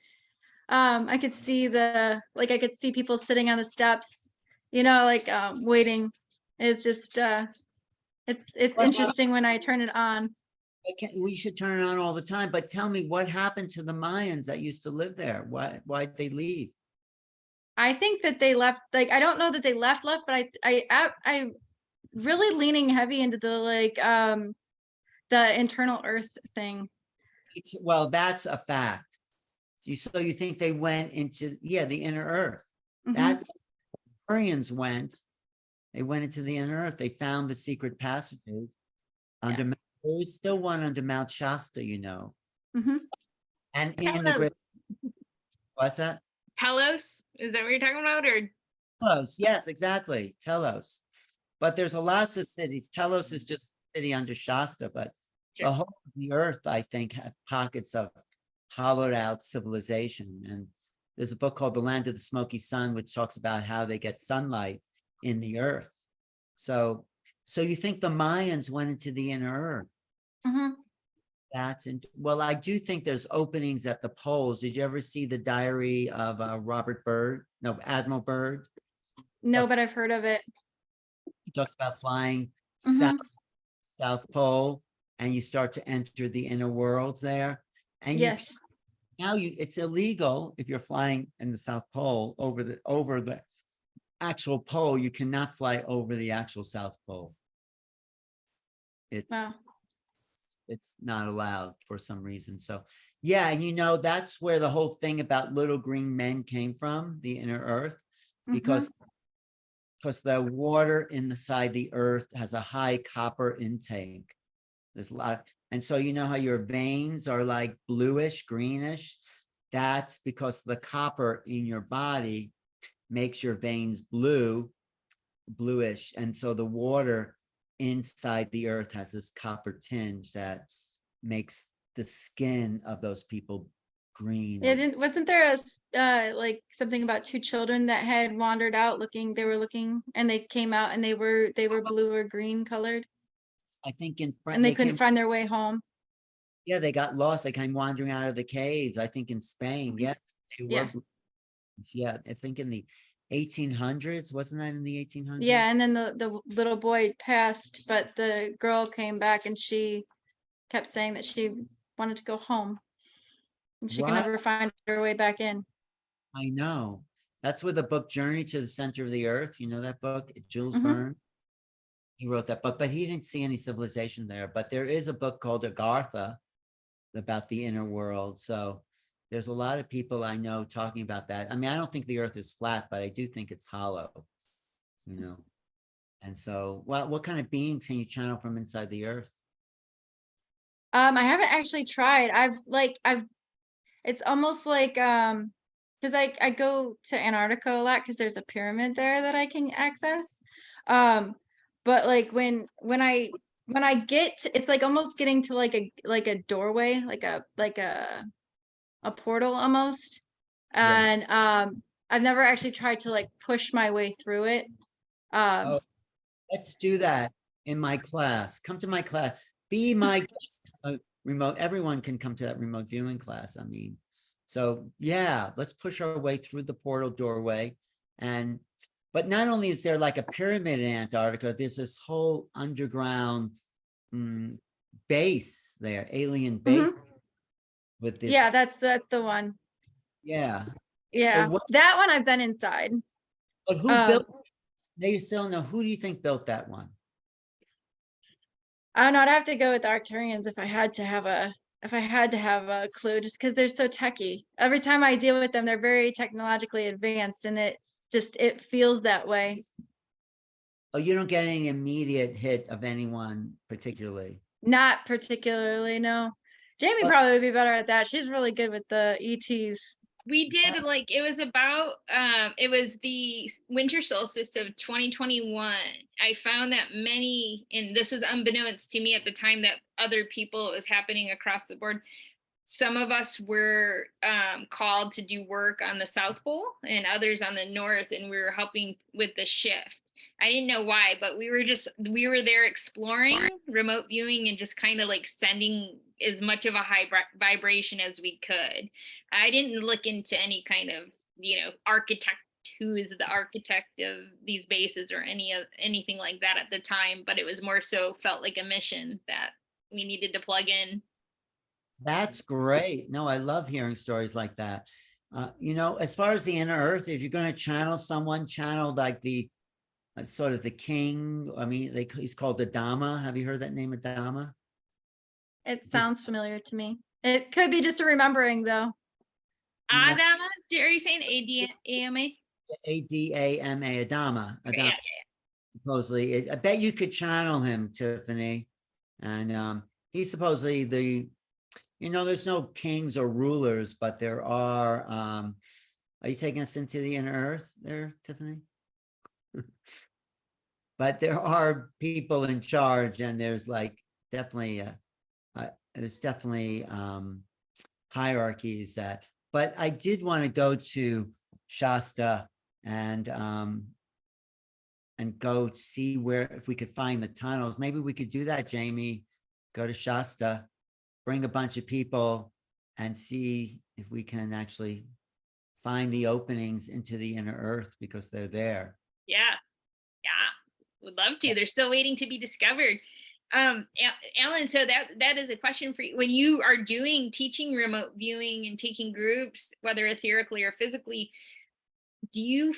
I could see I could see people sitting on the steps, like waiting. It's just it's What interesting when I turn it on. we should turn it on all the time, but tell me what happened to the Mayans that used to live there? Why'd they leave? I think that they left, like I don't know that they left, but I really leaning heavy into the internal earth thing. Well, that's a fact. So you think they went into, the inner earth. Mhm. That Aryans went, they went into the inner earth. They found the secret passages under, there was still one under Mount Shasta, Mhm. and in the great, what's that? Telos, is that what you're talking about? Or Telos, yes, exactly, Telos. But there's lots of cities. Telos is just a city under Shasta, but Sure. the whole of the earth, I think, had pockets of hollowed out civilization. And there's a book called The Land of the Smoky Sun, which talks about how they get sunlight in the earth. So you think the Mayans went into the inner earth? Mhm. Well, I do think there's openings at the poles. Did you ever see the diary of Admiral Byrd? No, but I've heard of it. He talks about flying Mhm. South Pole, and you start to enter the inner worlds there. And Yes. it's illegal if you're flying in the South Pole over the actual pole. You cannot fly over the actual South Pole. Wow. It's not allowed for some reason. So and that's where the whole thing about little green men came from, the inner earth, because the water inside the earth has a high copper intake. There's a lot, and so how your veins are like bluish, greenish. That's because the copper in your body makes your veins bluish, and so the water inside the earth has this copper tinge that makes the skin of those people green. Yeah, wasn't there like something about two children that had wandered out they were looking and they came out and they were blue or green colored I think in France, and they couldn't find their way home. Yeah, they got lost. They came wandering out of the caves. I think in Spain. Yes, they were. Yeah, I think in the 1800s. Wasn't that in the 1800s? Yeah, and then the little boy passed, but the girl came back and she kept saying that she wanted to go home. And she can never find her way back in. I know. That's where the book Journey to the Center of the Earth, you know that book? Jules Verne. He wrote that book, but he didn't see any civilization there. But there is a book called Agartha about the inner world. So there's a lot of people I know talking about that. I mean, I don't think the earth is flat, but I do think it's hollow, And so what kind of beings can you channel from inside the earth? I haven't actually tried. It's almost like because I go to Antarctica a lot because there's a pyramid there that I can access. But like when I it's like almost getting to like a doorway, like a portal almost. And I've never actually tried to like push my way through it. Let's do that in my class. Come to my class. Be my guest. Remote. Everyone can come to that remote viewing class. I mean, so let's push our way through the portal doorway. But not only is there like a pyramid in Antarctica, there's this whole underground base there, alien base with this. Yeah, that's the one. Yeah. Yeah, that one I've been inside. But who built? They still know. Who do you think built that one? I don't know. I'd have to go with the Arcturians if I had to have a if I had to have a clue, just because they're so techy. Every time I deal with them, they're very technologically advanced, and it feels that way. Oh, you don't get any immediate hit of anyone particularly. Not particularly, no. Jamie Well- probably would be better at that. She's really good with the ETs. We did like it was about it was the winter solstice of 2021. I found that many, and this was unbeknownst to me at the time, that other people, it was happening across the board. Some of us were called to do work on the South Pole and others on the North, and we were helping with the shift. I didn't know why, but we were there exploring, remote viewing, and just kind of like sending as much of a high vibration as we could. I didn't look into any kind of, architect, who is the architect of these bases or anything like that at the time, but it was more so felt like a mission that we needed to plug in. That's great. No, I love hearing stories like that. As far as the inner earth, if you're going to channel someone, channel like the sort of the king. I mean, he's called Adama. Have you heard that name, Adama? It sounds familiar to me. It could be just a remembering, though. Adama, are you saying ADAMA? Adama, Adama. Yeah. Supposedly, I bet you could channel him, Tiffany. And he's supposedly there's no kings or rulers, but there are you taking us into the inner earth there, Tiffany? But there are people in charge, and there's like definitely hierarchies that, but I did want to go to Shasta and go see if we could find the tunnels. Maybe we could do that, Jamie. Go to Shasta, bring a bunch of people, and see if we can actually find the openings into the inner earth, because they're there. Yeah. Would love to. They're still waiting to be discovered. Alan, so that is a question for you. When you are teaching remote viewing and taking groups, whether etherically or physically, do you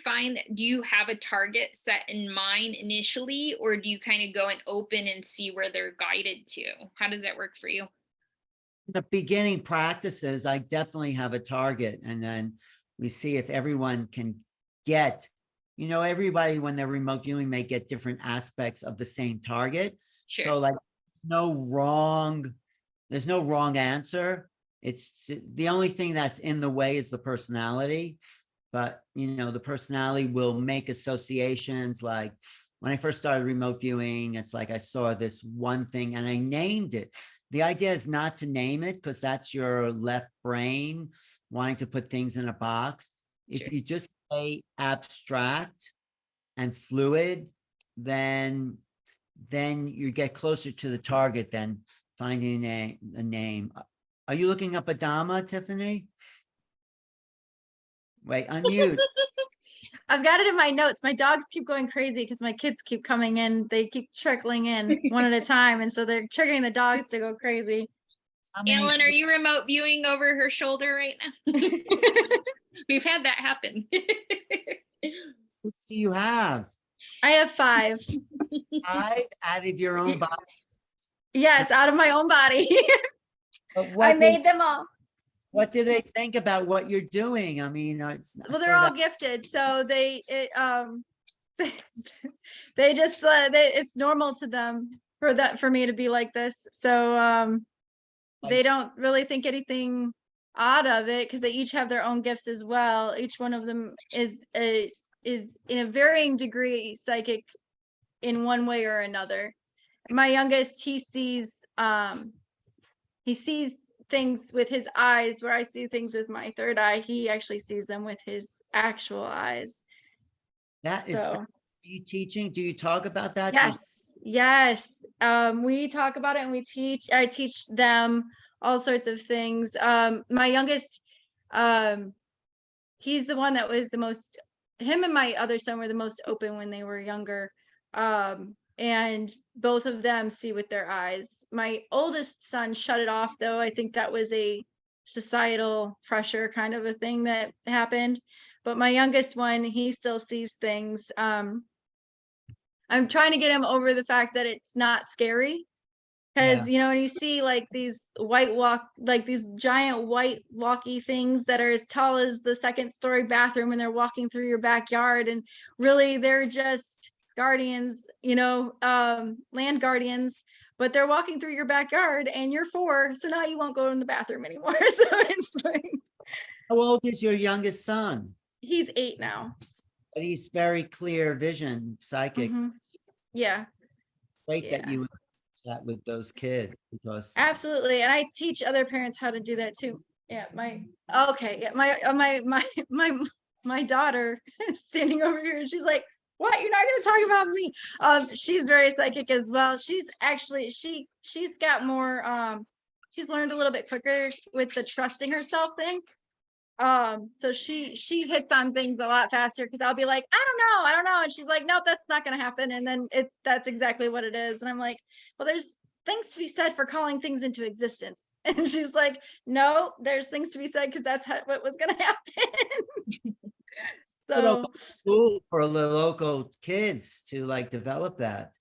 have a target set in mind initially, or do you kind of go and open and see where they're guided to? How does that work for you? The beginning practices, I definitely have a target, and then we see if everyone can get, everybody when they're remote viewing may get different aspects of the same target. Sure. So like there's no wrong answer. It's the only thing that's in the way is the personality. But the personality will make associations. Like when I first started remote viewing, it's like I saw this one thing and I named it. The idea is not to name it, because that's your left brain wanting to put things in a box. If you just say abstract and fluid, then you get closer to the target than finding a name. Are you looking up Adama, Tiffany? Wait, unmute. I've got it in my notes. My dogs keep going crazy because my kids keep coming in. They keep trickling in one at a time. And so they're triggering the dogs to go crazy. Alan, are you remote viewing over her shoulder right now? We've had that happen. What do you have? I have 5. 5 out of your own body? Yes, out of my own body. But I made them all. What do they think about what you're doing? I mean, Well, they're all gifted, so they just it's normal to them for me to be like this. So they don't really think anything odd of it, because they each have their own gifts as well. Each one of them is in a varying degree psychic in one way or another. My youngest, he sees things with his eyes, where I see things with my third eye. He actually sees them with his actual eyes. That is, So, are you teaching? Do you talk about that? yes. We talk about it, and I teach them all sorts of things. My youngest, he's the one that was the most, him and my other son were the most open when they were younger. And both of them see with their eyes. My oldest son shut it off, though. I think that was a societal pressure kind of a thing that happened. But my youngest one, he still sees things. I'm trying to get him over the fact that it's not scary. Because, you know, and you see like these these giant white walkie things that are as tall as the second story bathroom, and they're walking through your backyard, and really they're just guardians, you know, land guardians, but they're walking through your backyard and you're 4, so now you won't go in the bathroom anymore. So it's like, How old is your youngest son? he's 8 now. But he's very clear vision, psychic. Mhm. Yeah, Great that Yeah. you would chat with those kids, because absolutely. And I teach other parents how to do that too. Yeah, my daughter is standing over here and she's like, what, you're not going to talk about me? She's very psychic as well. She's actually she's got more she's learned a little bit quicker with the trusting herself thing. So she hits on things a lot faster, because I'll be like, I don't know, and she's like, nope, that's not going to happen, and then that's exactly what it is, and I'm like, well, there's things to be said for calling things into existence. And she's like, no, there's things to be said, because that's what was going to happen. So cool for the local kids to like develop that.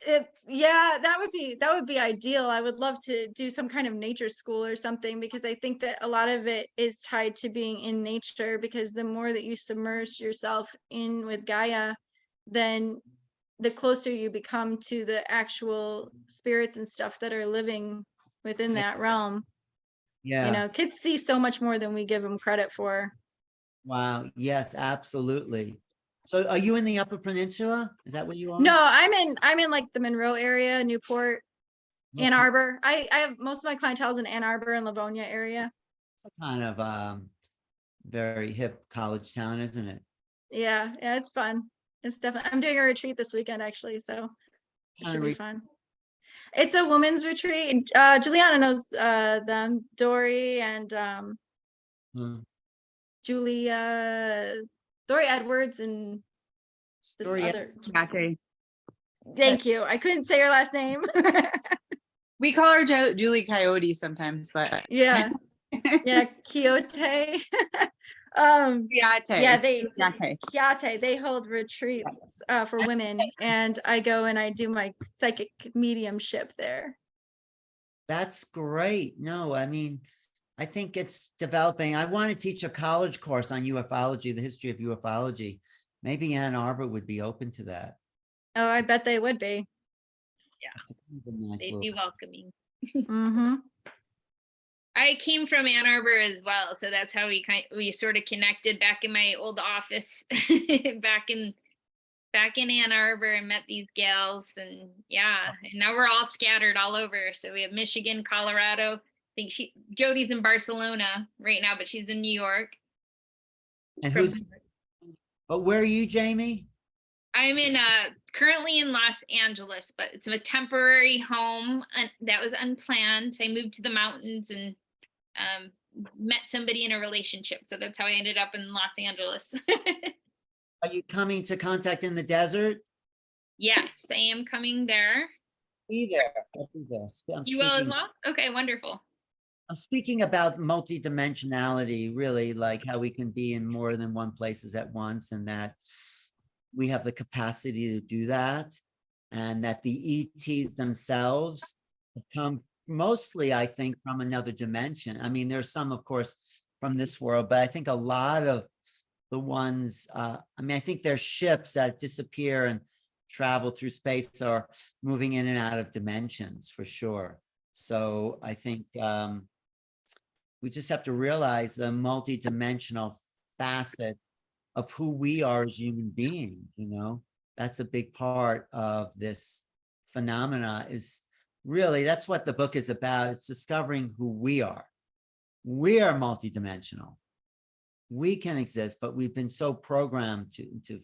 that would be ideal. I would love to do some kind of nature school or something, because I think that a lot of it is tied to being in nature, because the more that you submerge yourself in with Gaia, then the closer you become to the actual spirits and stuff that are living within that realm. Yeah. You know, kids see so much more than we give them credit for. Wow. Yes, absolutely. So are you in the Upper Peninsula? Is that what you are? No, I'm in like the Monroe area, Newport, Ann What's Arbor. I have most of my clientele's in Ann Arbor and Livonia area. a kind of very hip college town, isn't it? Yeah, it's fun. It's definitely, I'm doing a retreat this weekend actually, so it Kinda should be fun. It's a women's retreat. Juliana knows them, Dory and Hmm. Julia, Dory Edwards and this Story- other. Okay. Thank you. I couldn't say her last name. We call her Julie Coyote sometimes, but Yeah. Yeah, Quixote. Yate. Yeah, Yate. Kiate, they hold retreats for women, and I go and I do my psychic mediumship there. That's great. No, I mean, I think it's developing. I want to teach a college course on ufology, the history of ufology. Maybe Ann Arbor would be open to that. Oh, I bet they would be. It's a kind of a nice They'd be little- welcoming. Mm-hmm. I came from Ann Arbor as well, so that's how we sort of connected back in my old office back in Ann Arbor, and met these gals, and yeah, and now we're all scattered all over. So we have Michigan, Colorado. I think Jody's in Barcelona right now, but she's in New York. And who's, but where are you, Jamie? I'm in currently in Los Angeles, but it's a temporary home that was unplanned. I moved to the mountains and met somebody in a relationship, so that's how I ended up in Los Angeles. Are you coming to Contact in the Desert? Yes, I am coming there. Be there. I'll be there. You will as well? Okay, wonderful. I'm speaking about multidimensionality, really, like how we can be in more than one places at once, and that we have the capacity to do that, and that the ETs themselves come mostly, I think, from another dimension. I mean, there's some, of course, from this world, but I think a lot of the ones, I mean, I think there's ships that disappear and travel through space are moving in and out of dimensions for sure. So I think we just have to realize the multidimensional facet of who we are as human beings, you know, that's a big part of this phenomena. Is really, that's what the book is about. It's discovering who we are. We are multidimensional. We can exist, but we've been so programmed to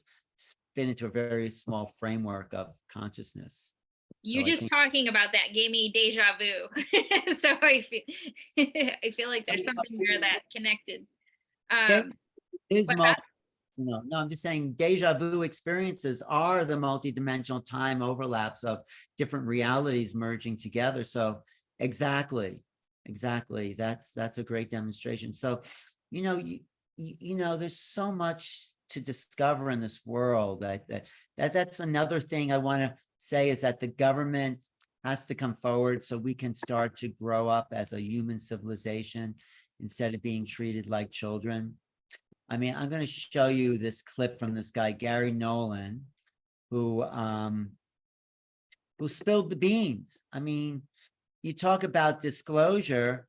fit into a very small framework of consciousness. You So I just think- talking about that gave me deja vu. So I feel like there's something there that connected. is What's multi, that? no, I'm just saying deja vu experiences are the multidimensional time overlaps of different realities merging together. So exactly. That's a great demonstration. So, you know, there's so much to discover in this world. That's another thing I want to say, is that the government has to come forward so we can start to grow up as a human civilization instead of being treated like children. I mean, I'm going to show you this clip from this guy, Gary Nolan, who spilled the beans. I mean, you talk about disclosure.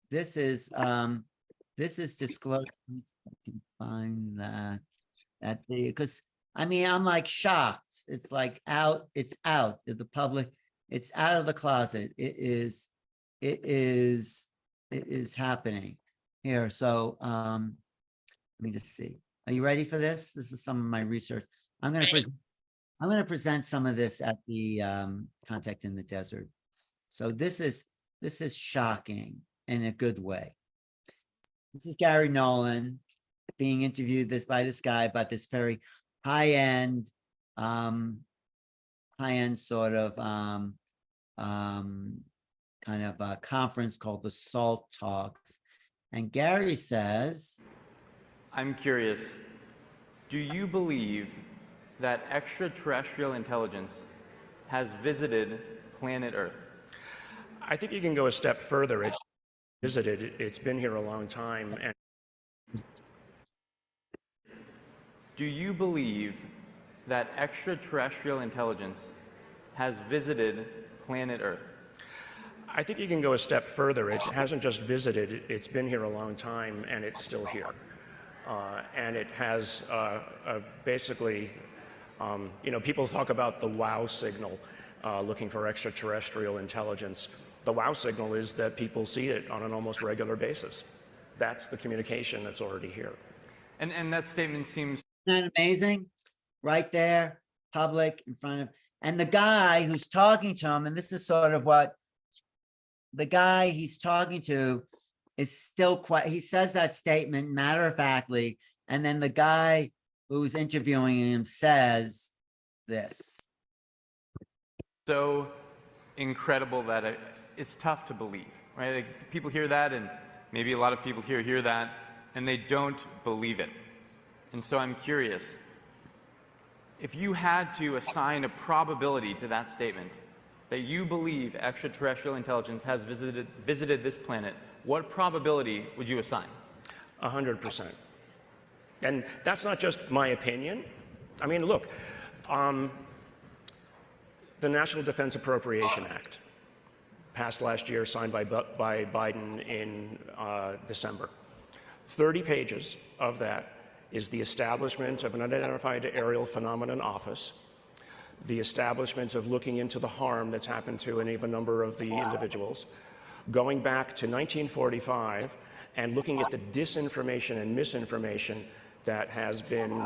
This is disclosure. I can find that video, because I mean, I'm like shocked. It's like out, it's out to the public. It's out of the closet. It is happening here. So let me just see. Are you ready for this? This is some of my research. I'm going to present some of this at the Contact in the Desert. So this is shocking in a good way. This is Gary Nolan being interviewed by this guy about this very high-end sort of kind of a conference called the SALT Talks. And Gary says, I'm curious, do you believe that extraterrestrial intelligence has visited planet Earth? I think you can go a step further. It's visited, it's been here a long time. And do you believe that extraterrestrial intelligence has visited planet Earth? I think you can go a step further. It hasn't just visited, it's been here a long time, and it's still here. And it has basically, you know, people talk about the wow signal, looking for extraterrestrial intelligence. The wow signal is that people see it on an almost regular basis. That's the communication that's already here. And that statement seems... Isn't that amazing? Right there, public, in front of, and the guy who's talking to him, and this is sort of what the guy he's talking to is still quite, he says that statement matter-of-factly, and then the guy who's interviewing him says this. So incredible that it's tough to believe, right? Like, people hear that, and maybe a lot of people hear that, and they don't believe it. And so I'm curious, if you had to assign a probability to that statement, that you believe extraterrestrial intelligence has visited this planet, what probability would you assign? 100%. And that's not just my opinion. I mean, look, the National Defense Appropriation Act, passed last year, signed by Biden in December. 30 pages of that is the establishment of an unidentified aerial phenomenon office, the establishment of looking into the harm that's happened to any of a number of the individuals, going back to 1945 and looking at the disinformation and misinformation that has been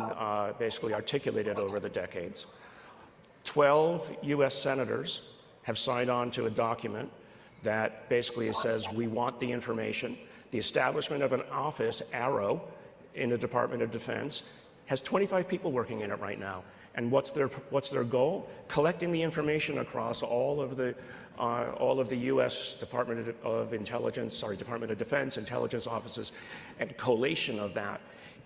basically articulated over the decades. 12 US senators have signed on to a document that basically says we want the information. The establishment of an office, Arrow, in the Department of Defense, has 25 people working in it right now. And what's their goal? Collecting the information across all of the U.S. Department of Defense intelligence offices, and collation of that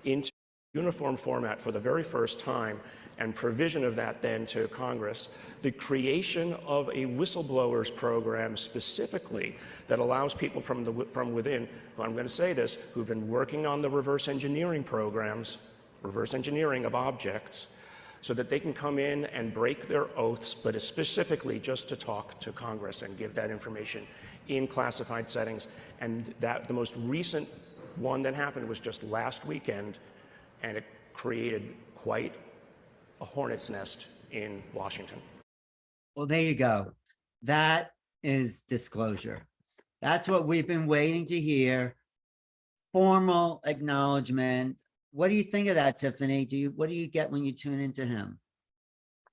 into uniform format for the very first time, and provision of that then to Congress, the creation of a whistleblowers program specifically that allows people from within, well, I'm going to say this, who've been working on the reverse engineering programs, reverse engineering of objects, so that they can come in and break their oaths, but specifically just to talk to Congress and give that information in classified settings. And that the most recent one that happened was just last weekend, and it created quite a hornet's nest in Washington. Well, there you go. That is disclosure. That's what we've been waiting to hear. Formal acknowledgement. What do you think of that, Tiffany? What do you get when you tune into him?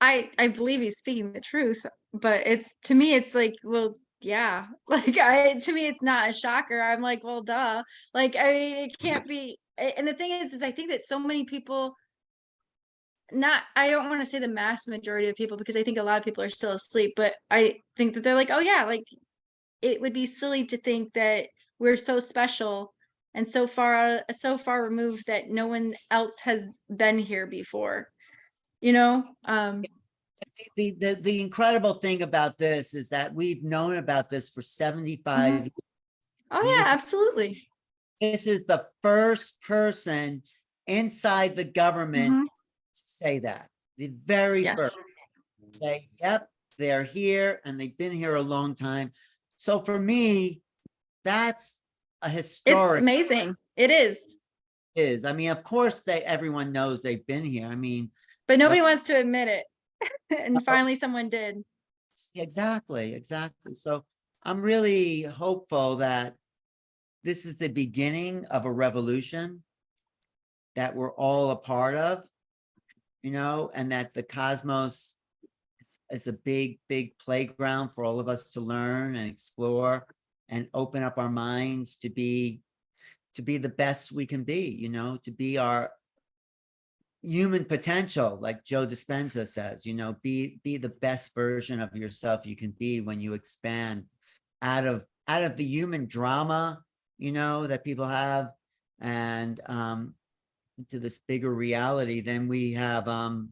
I believe he's speaking the truth, but to me it's like, well, yeah, like to me it's not a shocker. I'm like, well, duh. Like, I mean, it can't be. And the thing is I think that so many people, I don't want to say the mass majority of people, because I think a lot of people are still asleep, but I think that they're like, oh yeah, like it would be silly to think that we're so special and so far removed that no one else has been here before, you know? The incredible thing about this is that we've known about this for 75 years. Oh And yeah, this- absolutely. This is the first person inside the government Mhm. to say that. The very Yes. first. Say, yep, they're here and they've been here a long time. So for me, that's a It's historic amazing. It is. I mean, of course everyone knows they've been here. I mean, But nobody wants to admit it. And finally someone did. exactly. So I'm really hopeful that this is the beginning of a revolution that we're all a part of, and that the cosmos is a big, big playground for all of us to learn and explore and open up our minds to be the best we can be, to be our human potential, like Joe Dispenza says, be the best version of yourself you can be when you expand out of the human drama, that people have, and into this bigger reality. Then we have a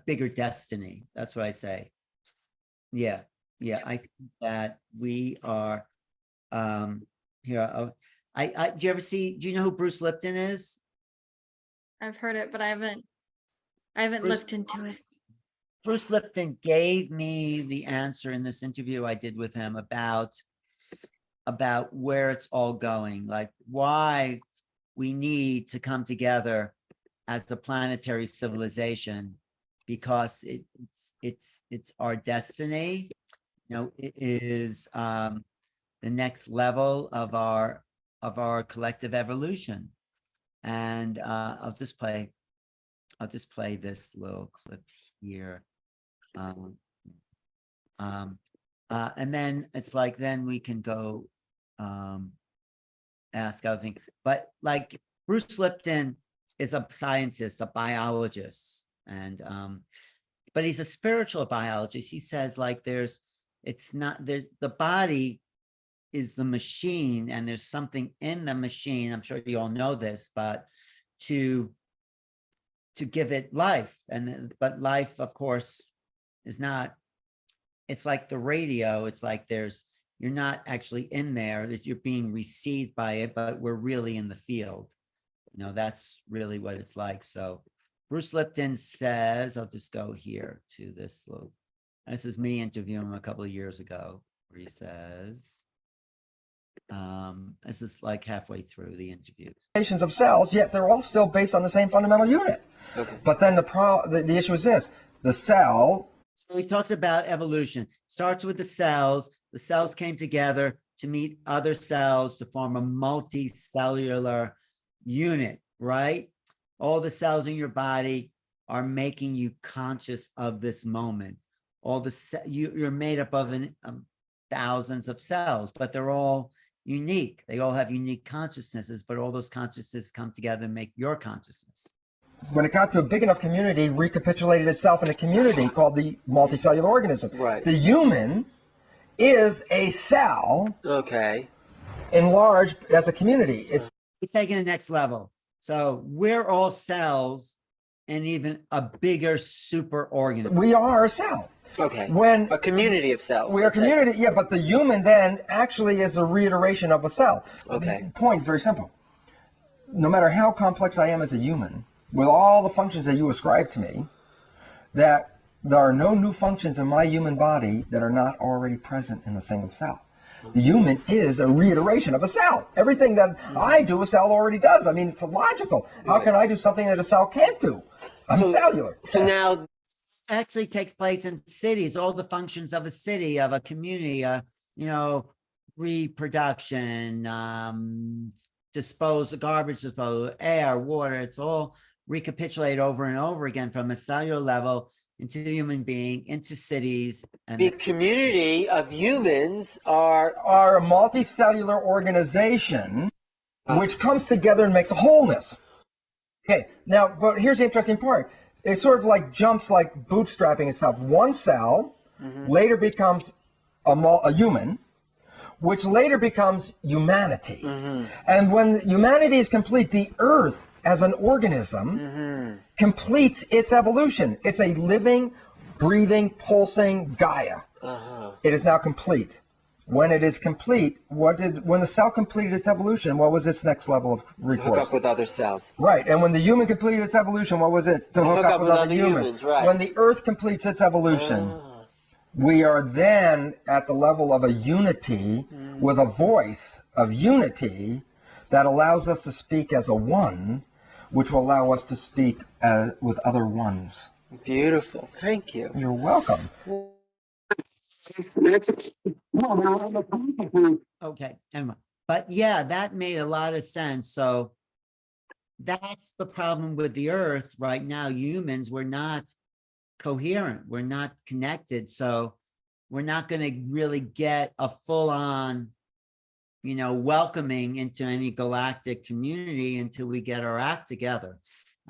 bigger destiny. That's what I say. Yeah. I think that we are here. Do you know who Bruce Lipton is? I've heard it, but I haven't Bruce- looked into it. Bruce Lipton gave me the answer in this interview I did with him about where it's all going, like why we need to come together as a planetary civilization, because it's our destiny. It is the next level of our collective evolution. And I'll just play this little clip here. And then it's like, then we can go ask other things. But like Bruce Lipton is a scientist, a biologist, and but he's a spiritual biologist. He says like the body is the machine, and there's something in the machine. I'm sure you all know this, but to give it life, but life, of course, is not. It's like the radio. It's like you're not actually in there, that you're being received by it, but we're really in the field. That's really what it's like. So Bruce Lipton says, I'll just go here to this is me interviewing him a couple of years ago, where he says, this is like halfway through the interview. Of cells, yet they're all still based on the same fundamental unit. Okay. But then the issue is this: the cell. So he talks about evolution. Starts with the cells. The cells came together to meet other cells to form a multicellular unit, right? All the cells in your body are making you conscious of this moment. You're made up of thousands of cells, but they're all unique. They all have unique consciousnesses, but all those consciousnesses come together and make your consciousness. When it got to a big enough community, recapitulated itself in a community called the multicellular organism. Right. The human is a cell. Okay. Enlarged as a community. We're taking the next level. So we're all cells in even a bigger super organism. We are a cell. Okay. When a community of cells. We are a community, yeah, but the human then actually is a reiteration of a cell. Okay. The point, very simple. No matter how complex I am as a human, with all the functions that you ascribe to me, that there are no new functions in my human body that are not already present in a single cell. The human is a reiteration of a cell. Everything that I do, a cell already does. I mean, it's logical. How can I do something that a cell can't do? I'm cellular. So now, actually takes place in cities. All the functions of a city, of a community, reproduction, garbage disposal, air, water. It's all recapitulated over and over again from a cellular level into the human being, into cities. And the community of humans are a multicellular organization which comes together and makes a wholeness. Okay, now, but here's the interesting part. It sort of like jumps like bootstrapping itself. One cell later becomes a human, which later becomes humanity. And when humanity is complete, the earth as an organism completes its evolution. It's a living, breathing, pulsing Gaia. It is now complete. When it is complete, when the cell completed its evolution, what was its next level of recourse? To hook up with other cells. Right, and when the human completed its evolution, what was it? To hook up with other humans. Right. When the Earth completes its evolution, we are then at the level of a unity with a voice of unity that allows us to speak as a one, which will allow us to speak with other ones. Beautiful. Thank you. You're welcome. Okay, anyway, but yeah, that made a lot of sense. So that's the problem with the Earth right now. Humans, we're not coherent, we're not connected, so we're not going to really get a full-on, welcoming into any galactic community until we get our act together.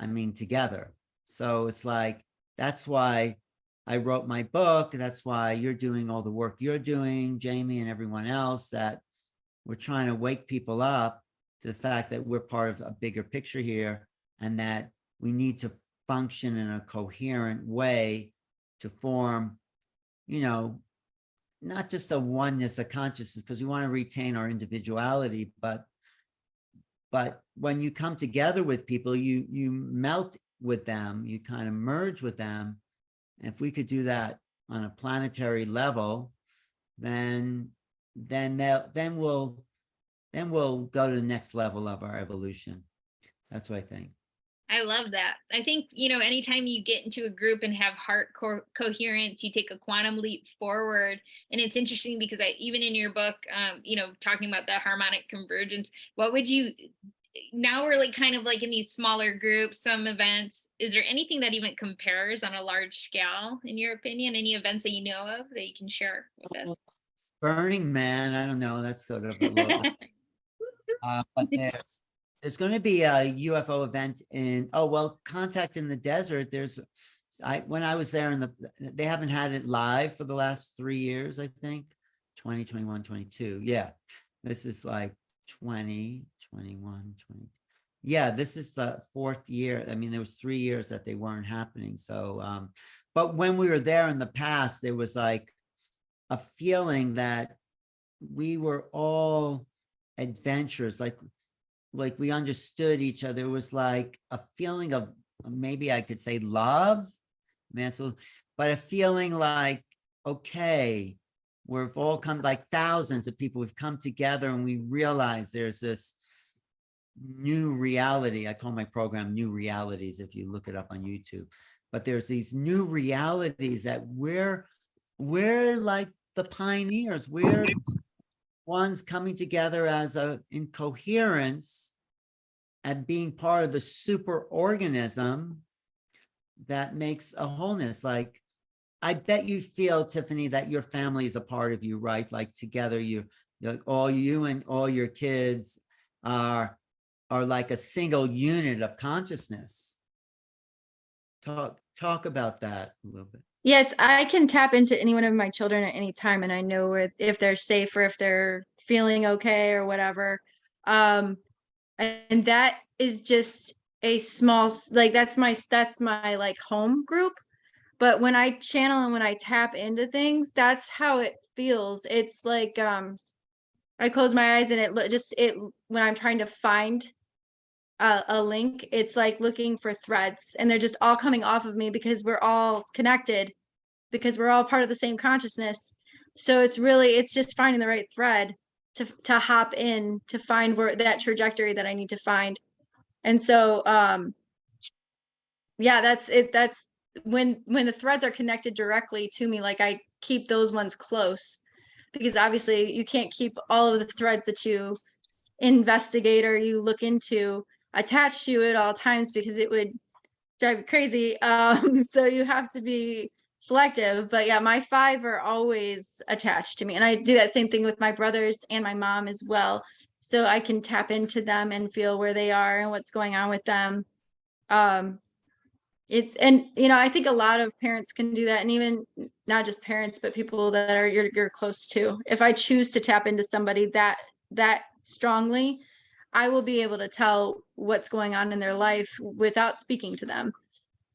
I mean, together. So it's like, that's why I wrote my book. That's why you're doing all the work you're doing, Jamie, and everyone else, that we're trying to wake people up to the fact that we're part of a bigger picture here, and that we need to function in a coherent way to form, not just a oneness of consciousness, because we want to retain our individuality, but when you come together with people, you melt with them, you kind of merge with them. If we could do that on a planetary level, then we'll go to the next level of our evolution. That's what I think. I love that. I think, anytime you get into a group and have heart coherence, you take a quantum leap forward. And it's interesting because even in your book, talking about the harmonic convergence, now we're kind of in these smaller groups, some events. Is there anything that even compares on a large scale, in your opinion? Any events that you know of that you can share with us? Burning Man, I don't know. That's sort of a little, but there's going to be a UFO event in, Contact in the Desert. When I was there they haven't had it live for the last 3 years, I think, 20, 21, 22. Yeah. This is 20, 21, 20. Yeah, this is the 4th year. I mean, there was 3 years that they weren't happening. So, but when we were there in the past, there was a feeling that we were all adventurous, like we understood each other. It was like a feeling of, maybe I could say love, but a feeling like, okay, we've all come, thousands of people, we've come together and we realize there's this new reality. I call my program New Realities, if you look it up on YouTube. But there's these new realities that we're like the pioneers. We're ones coming together in coherence and being part of the super organism that makes a wholeness. I bet you feel, Tiffany, that your family is a part of you, right? Together, all you and all your kids are like a single unit of consciousness. Talk about that a little bit. Yes, I can tap into any one of my children at any time, and I know if they're safe or if they're feeling okay or whatever. And that is just a small, that's my home group. But when I channel and when I tap into things, that's how it feels. It's I close my eyes and when I'm trying to find a link, it's like looking for threads, and they're just all coming off of me because we're all connected, because we're all part of the same consciousness. So it's just finding the right thread to hop in, to find where that trajectory that I need to find. And so yeah, that's it. That's when the threads are connected directly to me, I keep those ones close, because obviously you can't keep all of the threads that you investigate or you look into attached to you at all times, because it would drive you crazy. So you have to be selective. But yeah, my 5 are always attached to me, and I do that same thing with my brothers and my mom as well, so I can tap into them and feel where they are and what's going on with them. I think a lot of parents can do that, and even not just parents, but people that are you're close to. If I choose to tap into somebody that strongly, I will be able to tell what's going on in their life without speaking to them.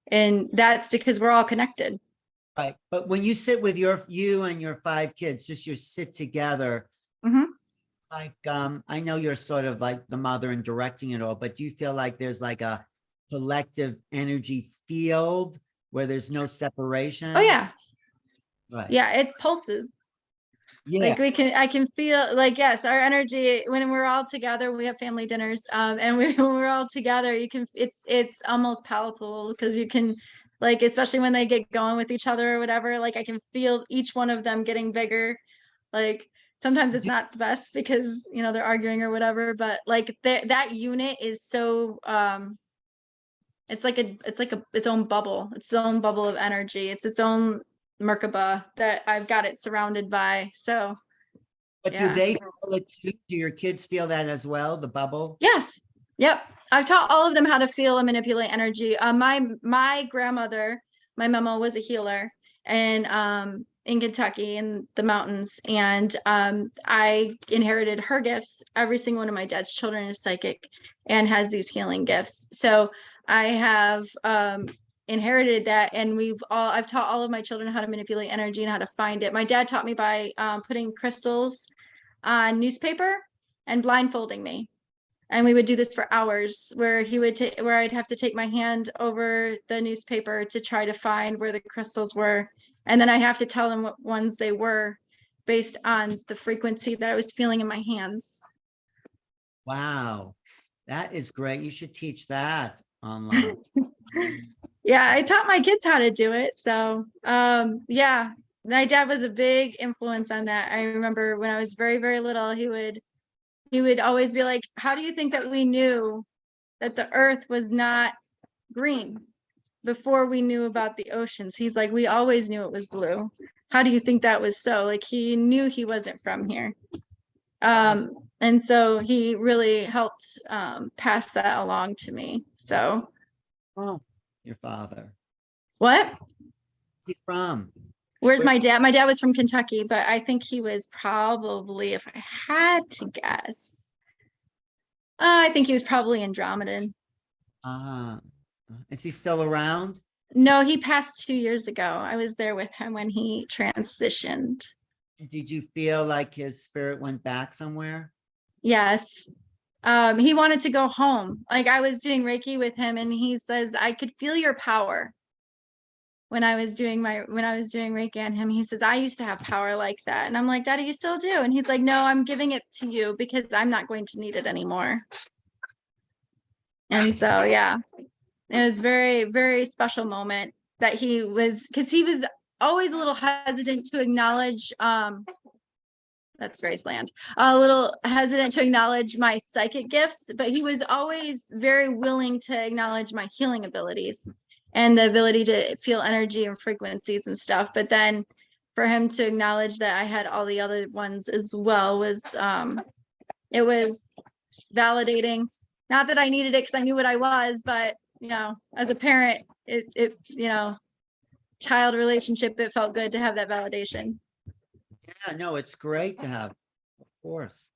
And that's because we're all connected. Right. But when you sit with you and your 5 kids, just you sit together, Mhm. like, I know you're sort of like the mother and directing it all, but do you feel like there's like a collective energy field where there's no separation? Oh yeah. Right. Yeah, it pulses. Yeah. Like I can feel like, yes, our energy when we're all together, we have family dinners, and when we're all together, it's almost palpable because you can, like, especially when they get going with each other or whatever, like I can feel each one of them getting bigger. Like sometimes it's not the best because, they're arguing or whatever, but like that unit is so, it's like its own bubble. It's its own bubble of energy. It's its own Merkaba that I've got it surrounded by. So But do yeah. they feel it too? Do your kids feel that as well, the bubble? Yes. Yep. I've taught all of them how to feel and manipulate energy. My grandmother, my mama was a healer, and in Kentucky in the mountains, and I inherited her gifts. Every single one of my dad's children is psychic and has these healing gifts. So I have inherited that, and I've taught all of my children how to manipulate energy and how to find it. My dad taught me by putting crystals on newspaper and blindfolding me. And we would do this for hours where where I'd have to take my hand over the newspaper to try to find where the crystals were. And then I'd have to tell them what ones they were based on the frequency that I was feeling in my hands. Wow. That is great. You should teach that online. Yeah, I taught my kids how to do it. So yeah, my dad was a big influence on that. I remember when I was very, very little, he would always be like, how do you think that we knew that the earth was not green before we knew about the oceans? He's like, we always knew it was blue. How do you think that was so? Like, he knew he wasn't from here. And so he really helped pass that along to me. So Your father. what? Where's he from? Where's my dad? My dad was from Kentucky, but I think he was probably, if I had to guess, I think he was probably Andromedan. Is he still around? No, he passed 2 years ago. I was there with him when he transitioned. Did you feel like his spirit went back somewhere? Yes. He wanted to go home. Like, I was doing Reiki with him, and he says, I could feel your power. When I was doing Reiki on him, he says, I used to have power like that. And I'm like, Daddy, you still do? And he's like, no, I'm giving it to you because I'm not going to need it anymore. And so, yeah, it was very, very special moment that because he was always a little hesitant to acknowledge, that's Graceland, a little hesitant to acknowledge my psychic gifts, but he was always very willing to acknowledge my healing abilities and the ability to feel energy and frequencies and stuff. But then for him to acknowledge that I had all the other ones as well was, it was validating. Not that I needed it because I knew what I was, but as a parent, it child relationship, it felt good to have that validation. Yeah, no, it's great to have, of course.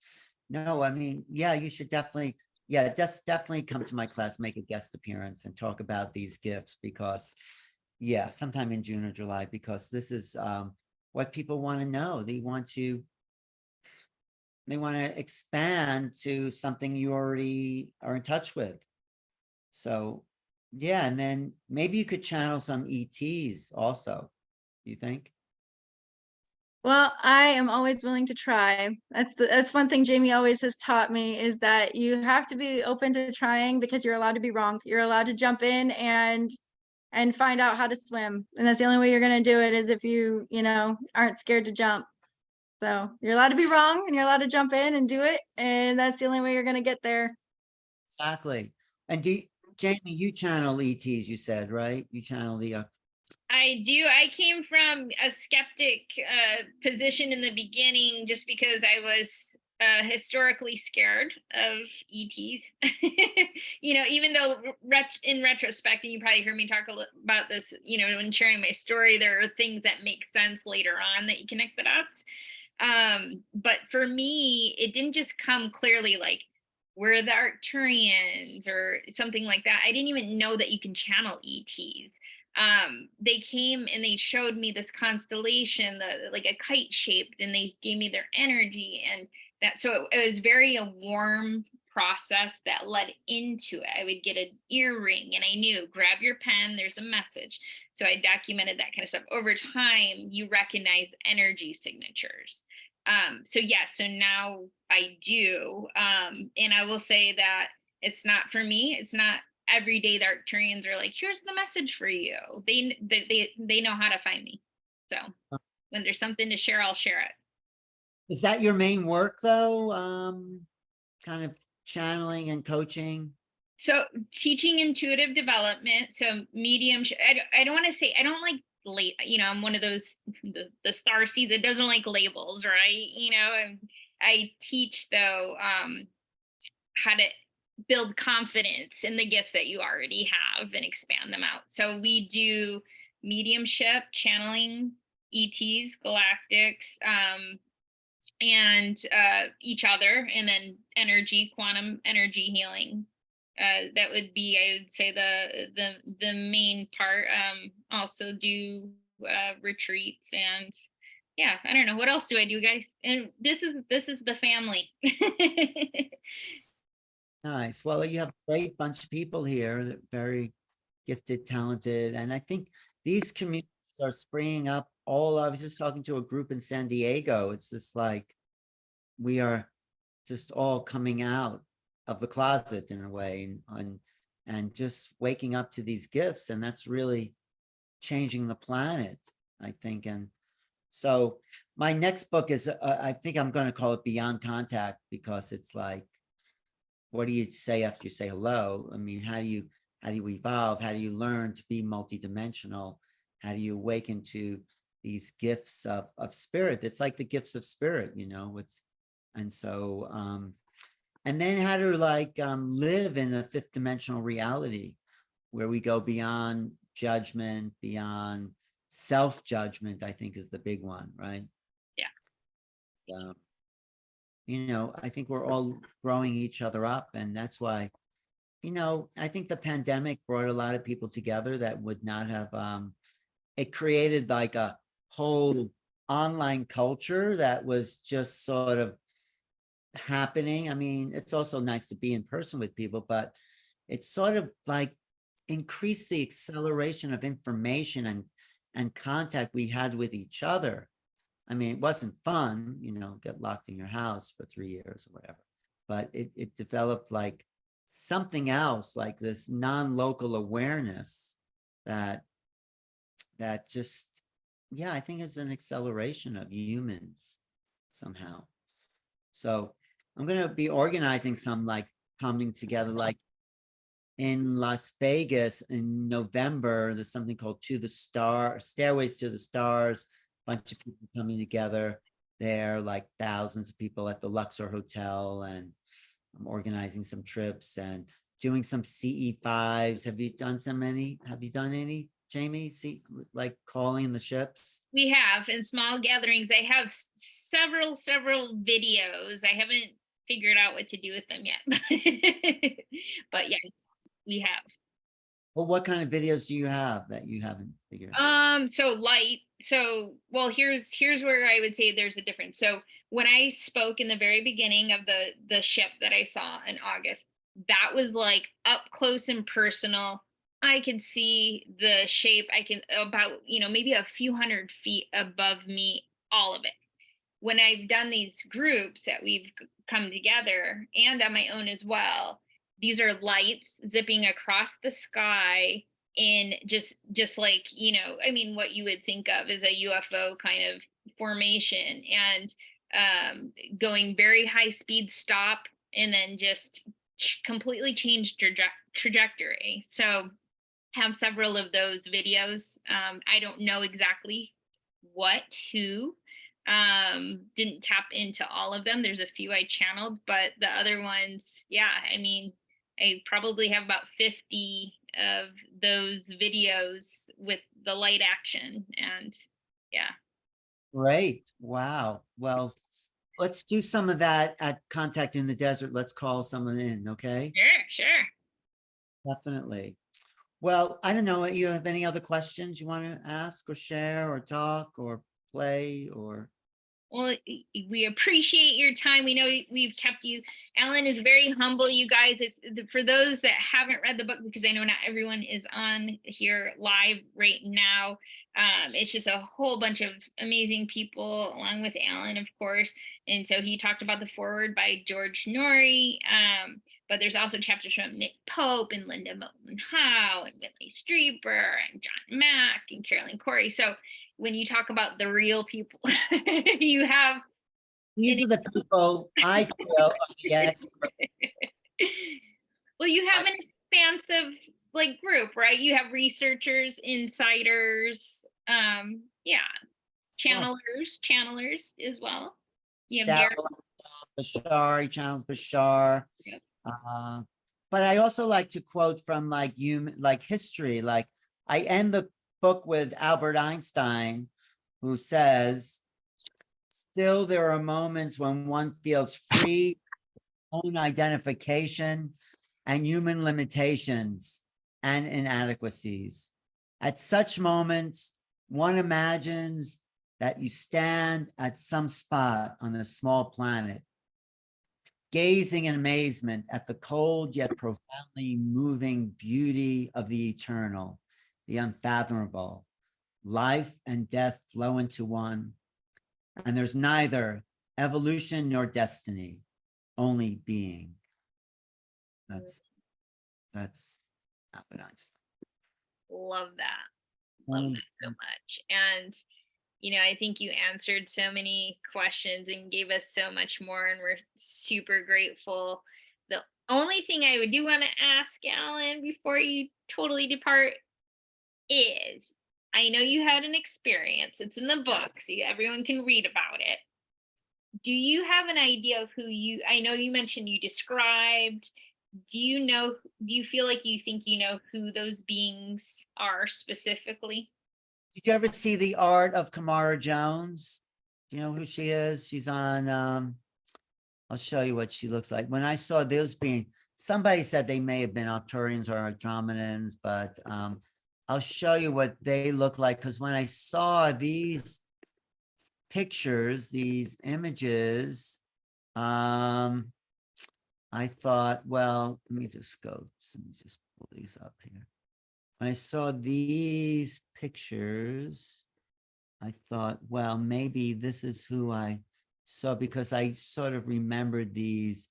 No, I mean, yeah, you should definitely, definitely come to my class, make a guest appearance and talk about these gifts because, yeah, sometime in June or July, because this is what people want to know. They want to expand to something you already are in touch with. So, yeah, and then maybe you could channel some ETs also, you think? Well, I am always willing to try. That's one thing Jamie always has taught me, is that you have to be open to trying because you're allowed to be wrong. You're allowed to jump in and find out how to swim. And that's the only way you're going to do it, is if you aren't scared to jump. So you're allowed to be wrong and you're allowed to jump in and do it. And that's the only way you're going to get there. Exactly. And Jamie, you channel ETs, you said, right? You channel the I do. I came from a skeptic position in the beginning just because I was historically scared of ETs. Even though in retrospect, and you probably heard me talk about this, when sharing my story, there are things that make sense later on that you connect the dots. But for me, it didn't just come clearly like, we're the Arcturians or something like that. I didn't even know that you can channel ETs. They came and they showed me this constellation, like a kite shaped, and they gave me their energy, and that, so it was very a warm process that led into it. I would get an earring and I knew, grab your pen, there's a message. So I documented that kind of stuff. Over time, you recognize energy signatures. So yeah, so now I do. And I will say that it's not for me, it's not every day the Arcturians are like, here's the message for you. They know how to find me. So when there's something to share, I'll share it. Is that your main work though? Kind of channeling and coaching? So teaching intuitive development, so medium, I don't want to say, I don't like, you know, I'm one of those, the starseed that doesn't like labels, right? You know, I teach though, how to build confidence in the gifts that you already have and expand them out. So we do mediumship, channeling, ETs, galactics, and each other, and then energy, quantum energy healing. That would be, I would say, the main part. Also do retreats, and yeah, I don't know what else do I do, guys. And this is the family. Nice. Well, you have a great bunch of people here that very gifted, talented, and I think these communities are springing up all. I was just talking to a group in San Diego. It's just like we are just all coming out of the closet in a way, and just waking up to these gifts, and that's really changing the planet, I think. And so my next book is, I think I'm going to call it Beyond Contact, because it's like, what do you say after you say hello? I mean, how do you evolve? How do you learn to be multidimensional? How do you awaken to these gifts of spirit? It's like the gifts of spirit, you know. And so and then how to like live in a fifth dimensional reality where we go beyond judgment, beyond self-judgment, I think is the big one, right? Yeah. You know, I think we're all growing each other up, and that's why, you know, I think the pandemic brought a lot of people together that would not have, it created like a whole online culture that was just sort of happening. I mean, it's also nice to be in person with people, but it's sort of like increased the acceleration of information and contact we had with each other. I mean, it wasn't fun, you know, get locked in your house for 3 years or whatever, but it developed like something else, like this non-local awareness that just, yeah, I think it's an acceleration of humans somehow. So I'm going to be organizing some like coming together, like in Las Vegas in November, there's something called Stairways to the Stars. Bunch of people coming together there, like thousands of people at the Luxor Hotel, and I'm organizing some trips and doing some CE5s. Have you done any, Jamie? Like calling the ships? We have in small gatherings. I have several videos. I haven't figured out what to do with them yet. But yes, we have. Well, what kind of videos do you have that you haven't figured out? So light. So, well, here's where I would say there's a difference. So when I spoke in the very beginning of the ship that I saw in August, that was like up close and personal. I could see the shape. I can about, you know, maybe a few 100 feet above me, all of it. When I've done these groups that we've come together, and on my own as well, these are lights zipping across the sky in just like, you know, I mean, what you would think of as a UFO kind of formation, and going very high speed stop, and then just completely changed trajectory. So have several of those videos. I don't know exactly who, didn't tap into all of them. There's a few I channeled, but the other ones, yeah, I mean, I probably have about 50 of those videos with the light action, and yeah. Great. Wow. Well, let's do some of that at Contact in the Desert. Let's call someone in, okay? Sure. Definitely. Well, I don't know. You have any other questions you want to ask or share or talk or play or? Well, we appreciate your time. We know we've kept you. Alan is very humble, you guys. For those that haven't read the book, because I know not everyone is on here live right now, it's just a whole bunch of amazing people, along with Alan, of course. And so he talked about the foreword by George Noory, but there's also chapters from Nick Pope and Linda Moulton Howe and Whitley Strieber and John Mack and Carolyn Corey. So when you talk about the real people, you have These are the people I feel are the experts. Well, you have an expansive like group, right? You have researchers, insiders, channelers as well. You have Derek. Bashar, channels Bashar. Yep. But I also like to quote from like history. Like I end the book with Albert Einstein, who says, "Still, there are moments when one feels free, own identification, and human limitations and inadequacies. At such moments, one imagines that you stand at some spot on a small planet, gazing in amazement at the cold yet profoundly moving beauty of the eternal, the unfathomable. Life and death flow into one, and there's neither evolution nor destiny, only being." That's Albert Einstein. Love that so much. And I think you answered so many questions and gave us so much more, and we're super grateful. The only thing I do want to ask, Alan, before you totally depart is, I know you had an experience. It's in the book, so everyone can read about it. Do you have an idea of I know you mentioned you described, do you feel like you think you know who those beings are specifically? Did you ever see The Art of Kamara Jones? Do you know who she is? She's on, I'll show you what she looks like. When I saw those beings, somebody said they may have been Arcturians or Andromedans, but I'll show you what they look like. Because when I saw these pictures, these images, I thought, well, let me just pull these up here. When I saw these pictures, I thought, well, maybe this is who I saw, because I sort of remembered these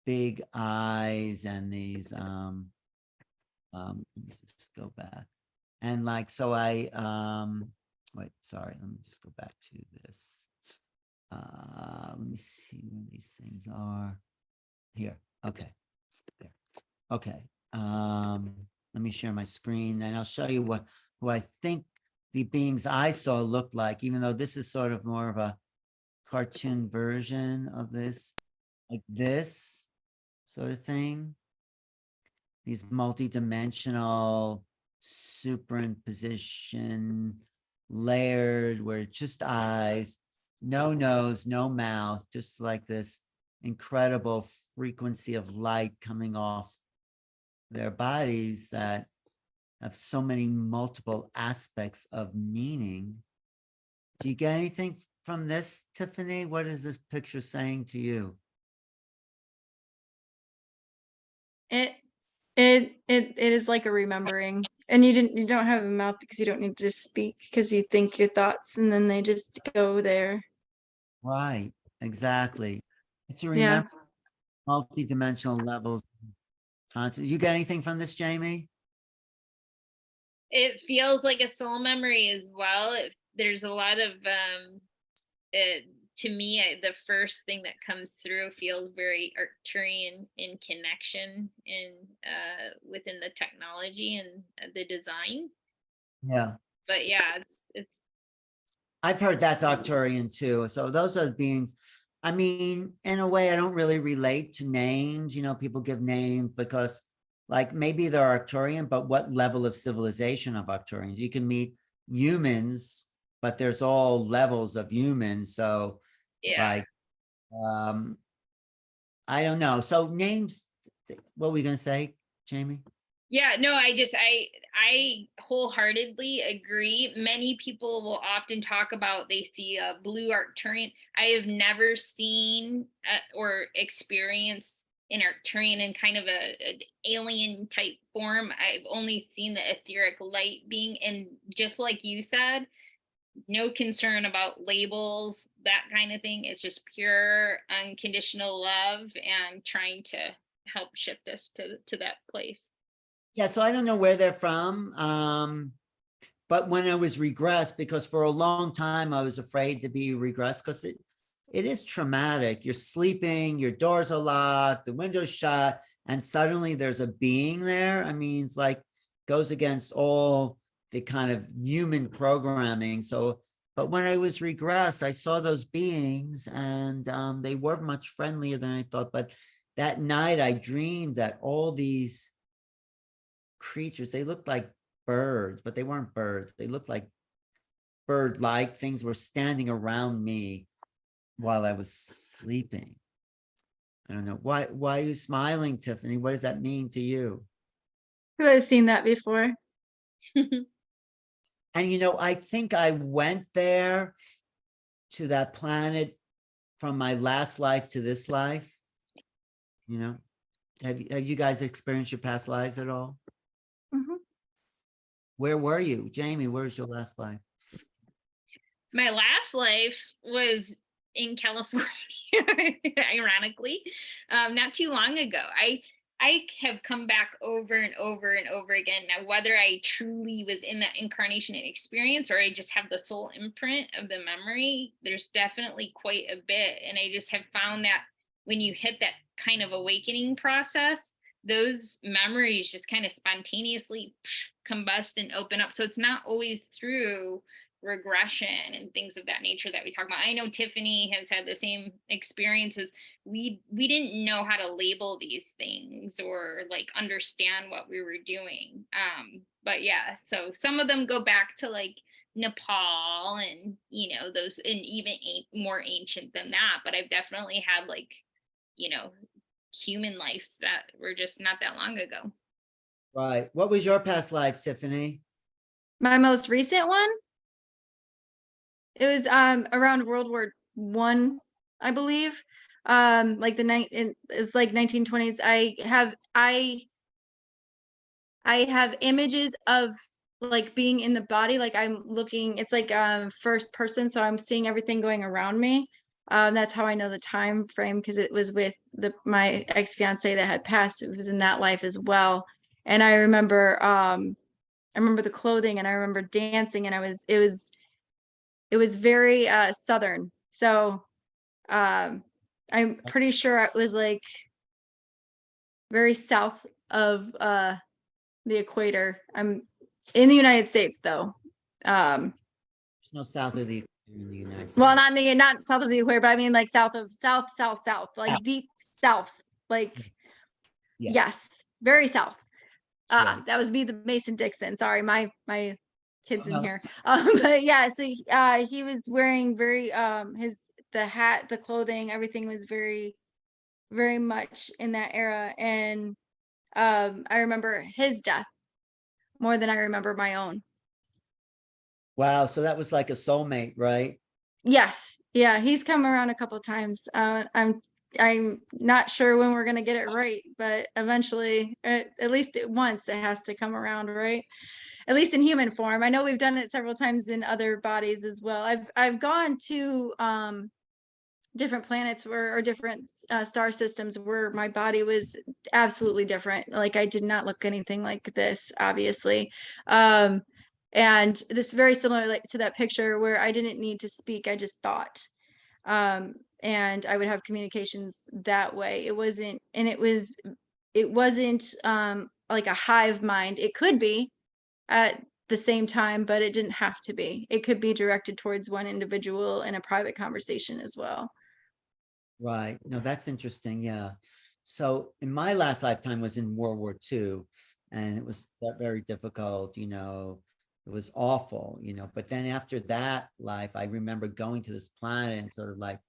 big eyes and these, let me just go back. And like, so wait, sorry, let me just go back to this. Let me see where these things are. Here, okay, there, okay. Let me share my screen and I'll show you who I think the beings I saw looked like, even though this is sort of more of a cartoon version of this, like this sort of thing. These multi-dimensional superimposition, layered, where it's just eyes, no nose, no mouth, just like this incredible frequency of light coming off their bodies that have so many multiple aspects of meaning. Do you get anything from this, Tiffany? What is this picture saying to you? It is like a remembering, and you don't have a mouth because you don't need to speak, because you think your thoughts and then they just go there. Right, exactly. It's a remember multi-dimensional levels. You get anything from this, Jamie? It feels like a soul memory as well. There's a lot of to me, the first thing that comes through feels very Arcturian in connection in within the technology and the design. Yeah. But yeah, it's I've heard that's Arcturian too. So those are beings. I mean, in a way, I don't really relate to names. People give names because, like, maybe they're Arcturian, but what level of civilization of Arcturians? You can meet humans, but there's all levels of humans. So, yeah. like, I don't know. So names, what were we gonna say, Jamie? Yeah, no, I wholeheartedly agree. Many people will often talk about they see a blue Arcturian. I have never seen or experienced an Arcturian in kind of an alien type form. I've only seen the etheric light being, and just like you said, no concern about labels, that kind of thing. It's just pure unconditional love and trying to help shift us to that place. Yeah, so I don't know where they're from. But when I was regressed, because for a long time I was afraid to be regressed because it is traumatic. You're sleeping, your doors are locked, the window's shut, and suddenly there's a being there. I mean, it's like goes against all the kind of human programming. So, but when I was regressed, I saw those beings and they were much friendlier than I thought. But that night I dreamed that all these creatures, they looked like birds, but they weren't birds. They looked like bird-like things were standing around me while I was sleeping. I don't know. Why are you smiling, Tiffany? What does that mean to you? I've seen that before. And you know, I think I went there to that planet from my last life to this life. You know, have you guys experienced your past lives at all? Mhm. Where were you? Jamie, where's your last life? My last life was in California, ironically, not too long ago. I have come back over and over and over again. Now, whether I truly was in that incarnation and experience, or I just have the soul imprint of the memory, there's definitely quite a bit. And I just have found that when you hit that kind of awakening process, those memories just kind of spontaneously combust and open up. So it's not always through regression and things of that nature that we talk about. I know Tiffany has had the same experiences. We didn't know how to label these things or like understand what we were doing. But yeah, so some of them go back to like Nepal and those, and even more ancient than that. But I've definitely had like human lives that were just not that long ago. Right. What was your past life, Tiffany? My most recent one, it was around World War I believe. Like it's like 1920s. I have images of like being in the body, like I'm looking, it's like first person, so I'm seeing everything going around me. That's how I know the time frame, because it was with my ex-fiance that had passed. It was in that life as well. And I remember the clothing, and I remember dancing, and it was very southern. So I'm pretty sure it was like very south of the equator. I'm in the United States though. There's no south of the equator in the United States. Well, not south of the equator, but I mean like south, like deep south. Like Yeah. yes, very south. Yeah. That was me, the Mason-Dixon. Sorry, my kids in no. here. But yeah, so he was wearing very the hat, the clothing, everything was very, very much in that era. And I remember his death more than I remember my own. Wow. So that was like a soulmate, right? Yes. Yeah, he's come around a couple of times. I'm not sure when we're gonna get it right, but eventually, at least once, it has to come around, right? At least in human form. I know we've done it several times in other bodies as well. I've gone to different planets or different star systems where my body was absolutely different. Like I did not look anything like this, obviously. And this very similar like to that picture where I didn't need to speak, I just thought. And I would have communications that way. It wasn't like a hive mind. It could be at the same time, but it didn't have to be. It could be directed towards one individual in a private conversation as well. Right. No, that's interesting. Yeah. So in my last lifetime was in World War II, and it was very difficult, it was awful, but then after that life, I remember going to this planet and sort of like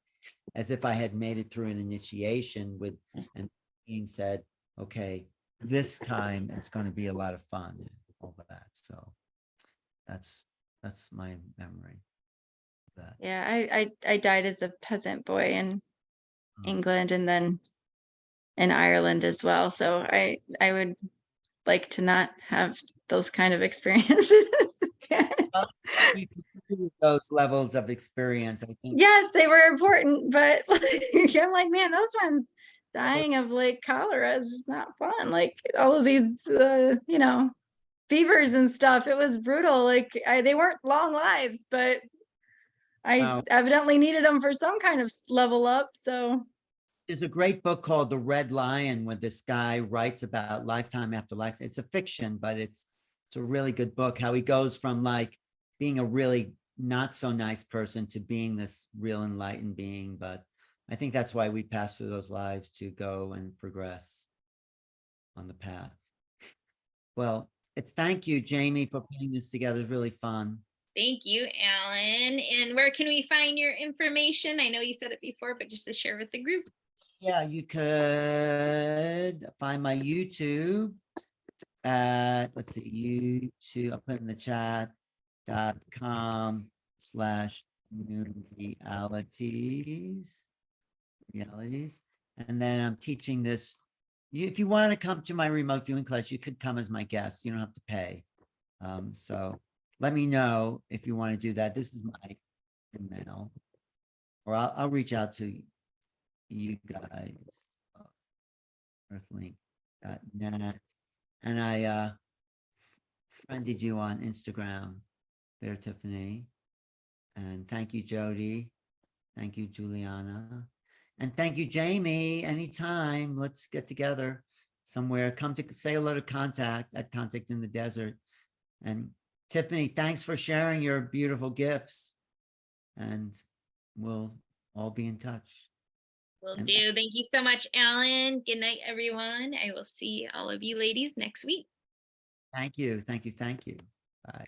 as if I had made it through an initiation with, and being said, okay, this time it's going to be a lot of fun, and all of that. So that's my memory of that. Yeah, I died as a peasant boy in Oh. England and then in Ireland as well. So I would like to not have those kind of experiences again. You can do those levels of experience, I think. Yes, they were important, but I'm like, man, those ones dying of like cholera is just not fun. Like all of these, you know, fevers and stuff. It was brutal. Like they weren't long lives, but I Wow. evidently needed them for some kind of level up. So There's a great book called The Red Lion, where this guy writes about lifetime after lifetime. It's a fiction, but it's a really good book, how he goes from like being a really not so nice person to being this real enlightened being. But I think that's why we pass through those lives, to go and progress on the path. Well, thank you, Jamie, for putting this together. It's really fun. Thank you, Alan. And where can we find your information? I know you said it before, but just to share with the group. Yeah, you could find my YouTube at, let's see, YouTube, I'll put in the chat, .com/realities. And then I'm teaching this. If you want to come to my remote viewing class, you could come as my guest. You don't have to pay. So let me know if you want to do that. This is my email, or I'll reach out to you guys. Earthlink.net. And I friended you on Instagram there, Tiffany. And thank you, Jody. Thank you, Juliana. And thank you, Jamie. Anytime, let's get together somewhere. Come to say hello to Contact at Contact in the Desert. And Tiffany, thanks for sharing your beautiful gifts. And we'll all be in touch. Will do. Thank you so much, Alan. Good night, everyone. I will see all of you ladies next week. Thank you. Thank you. Thank you. Bye.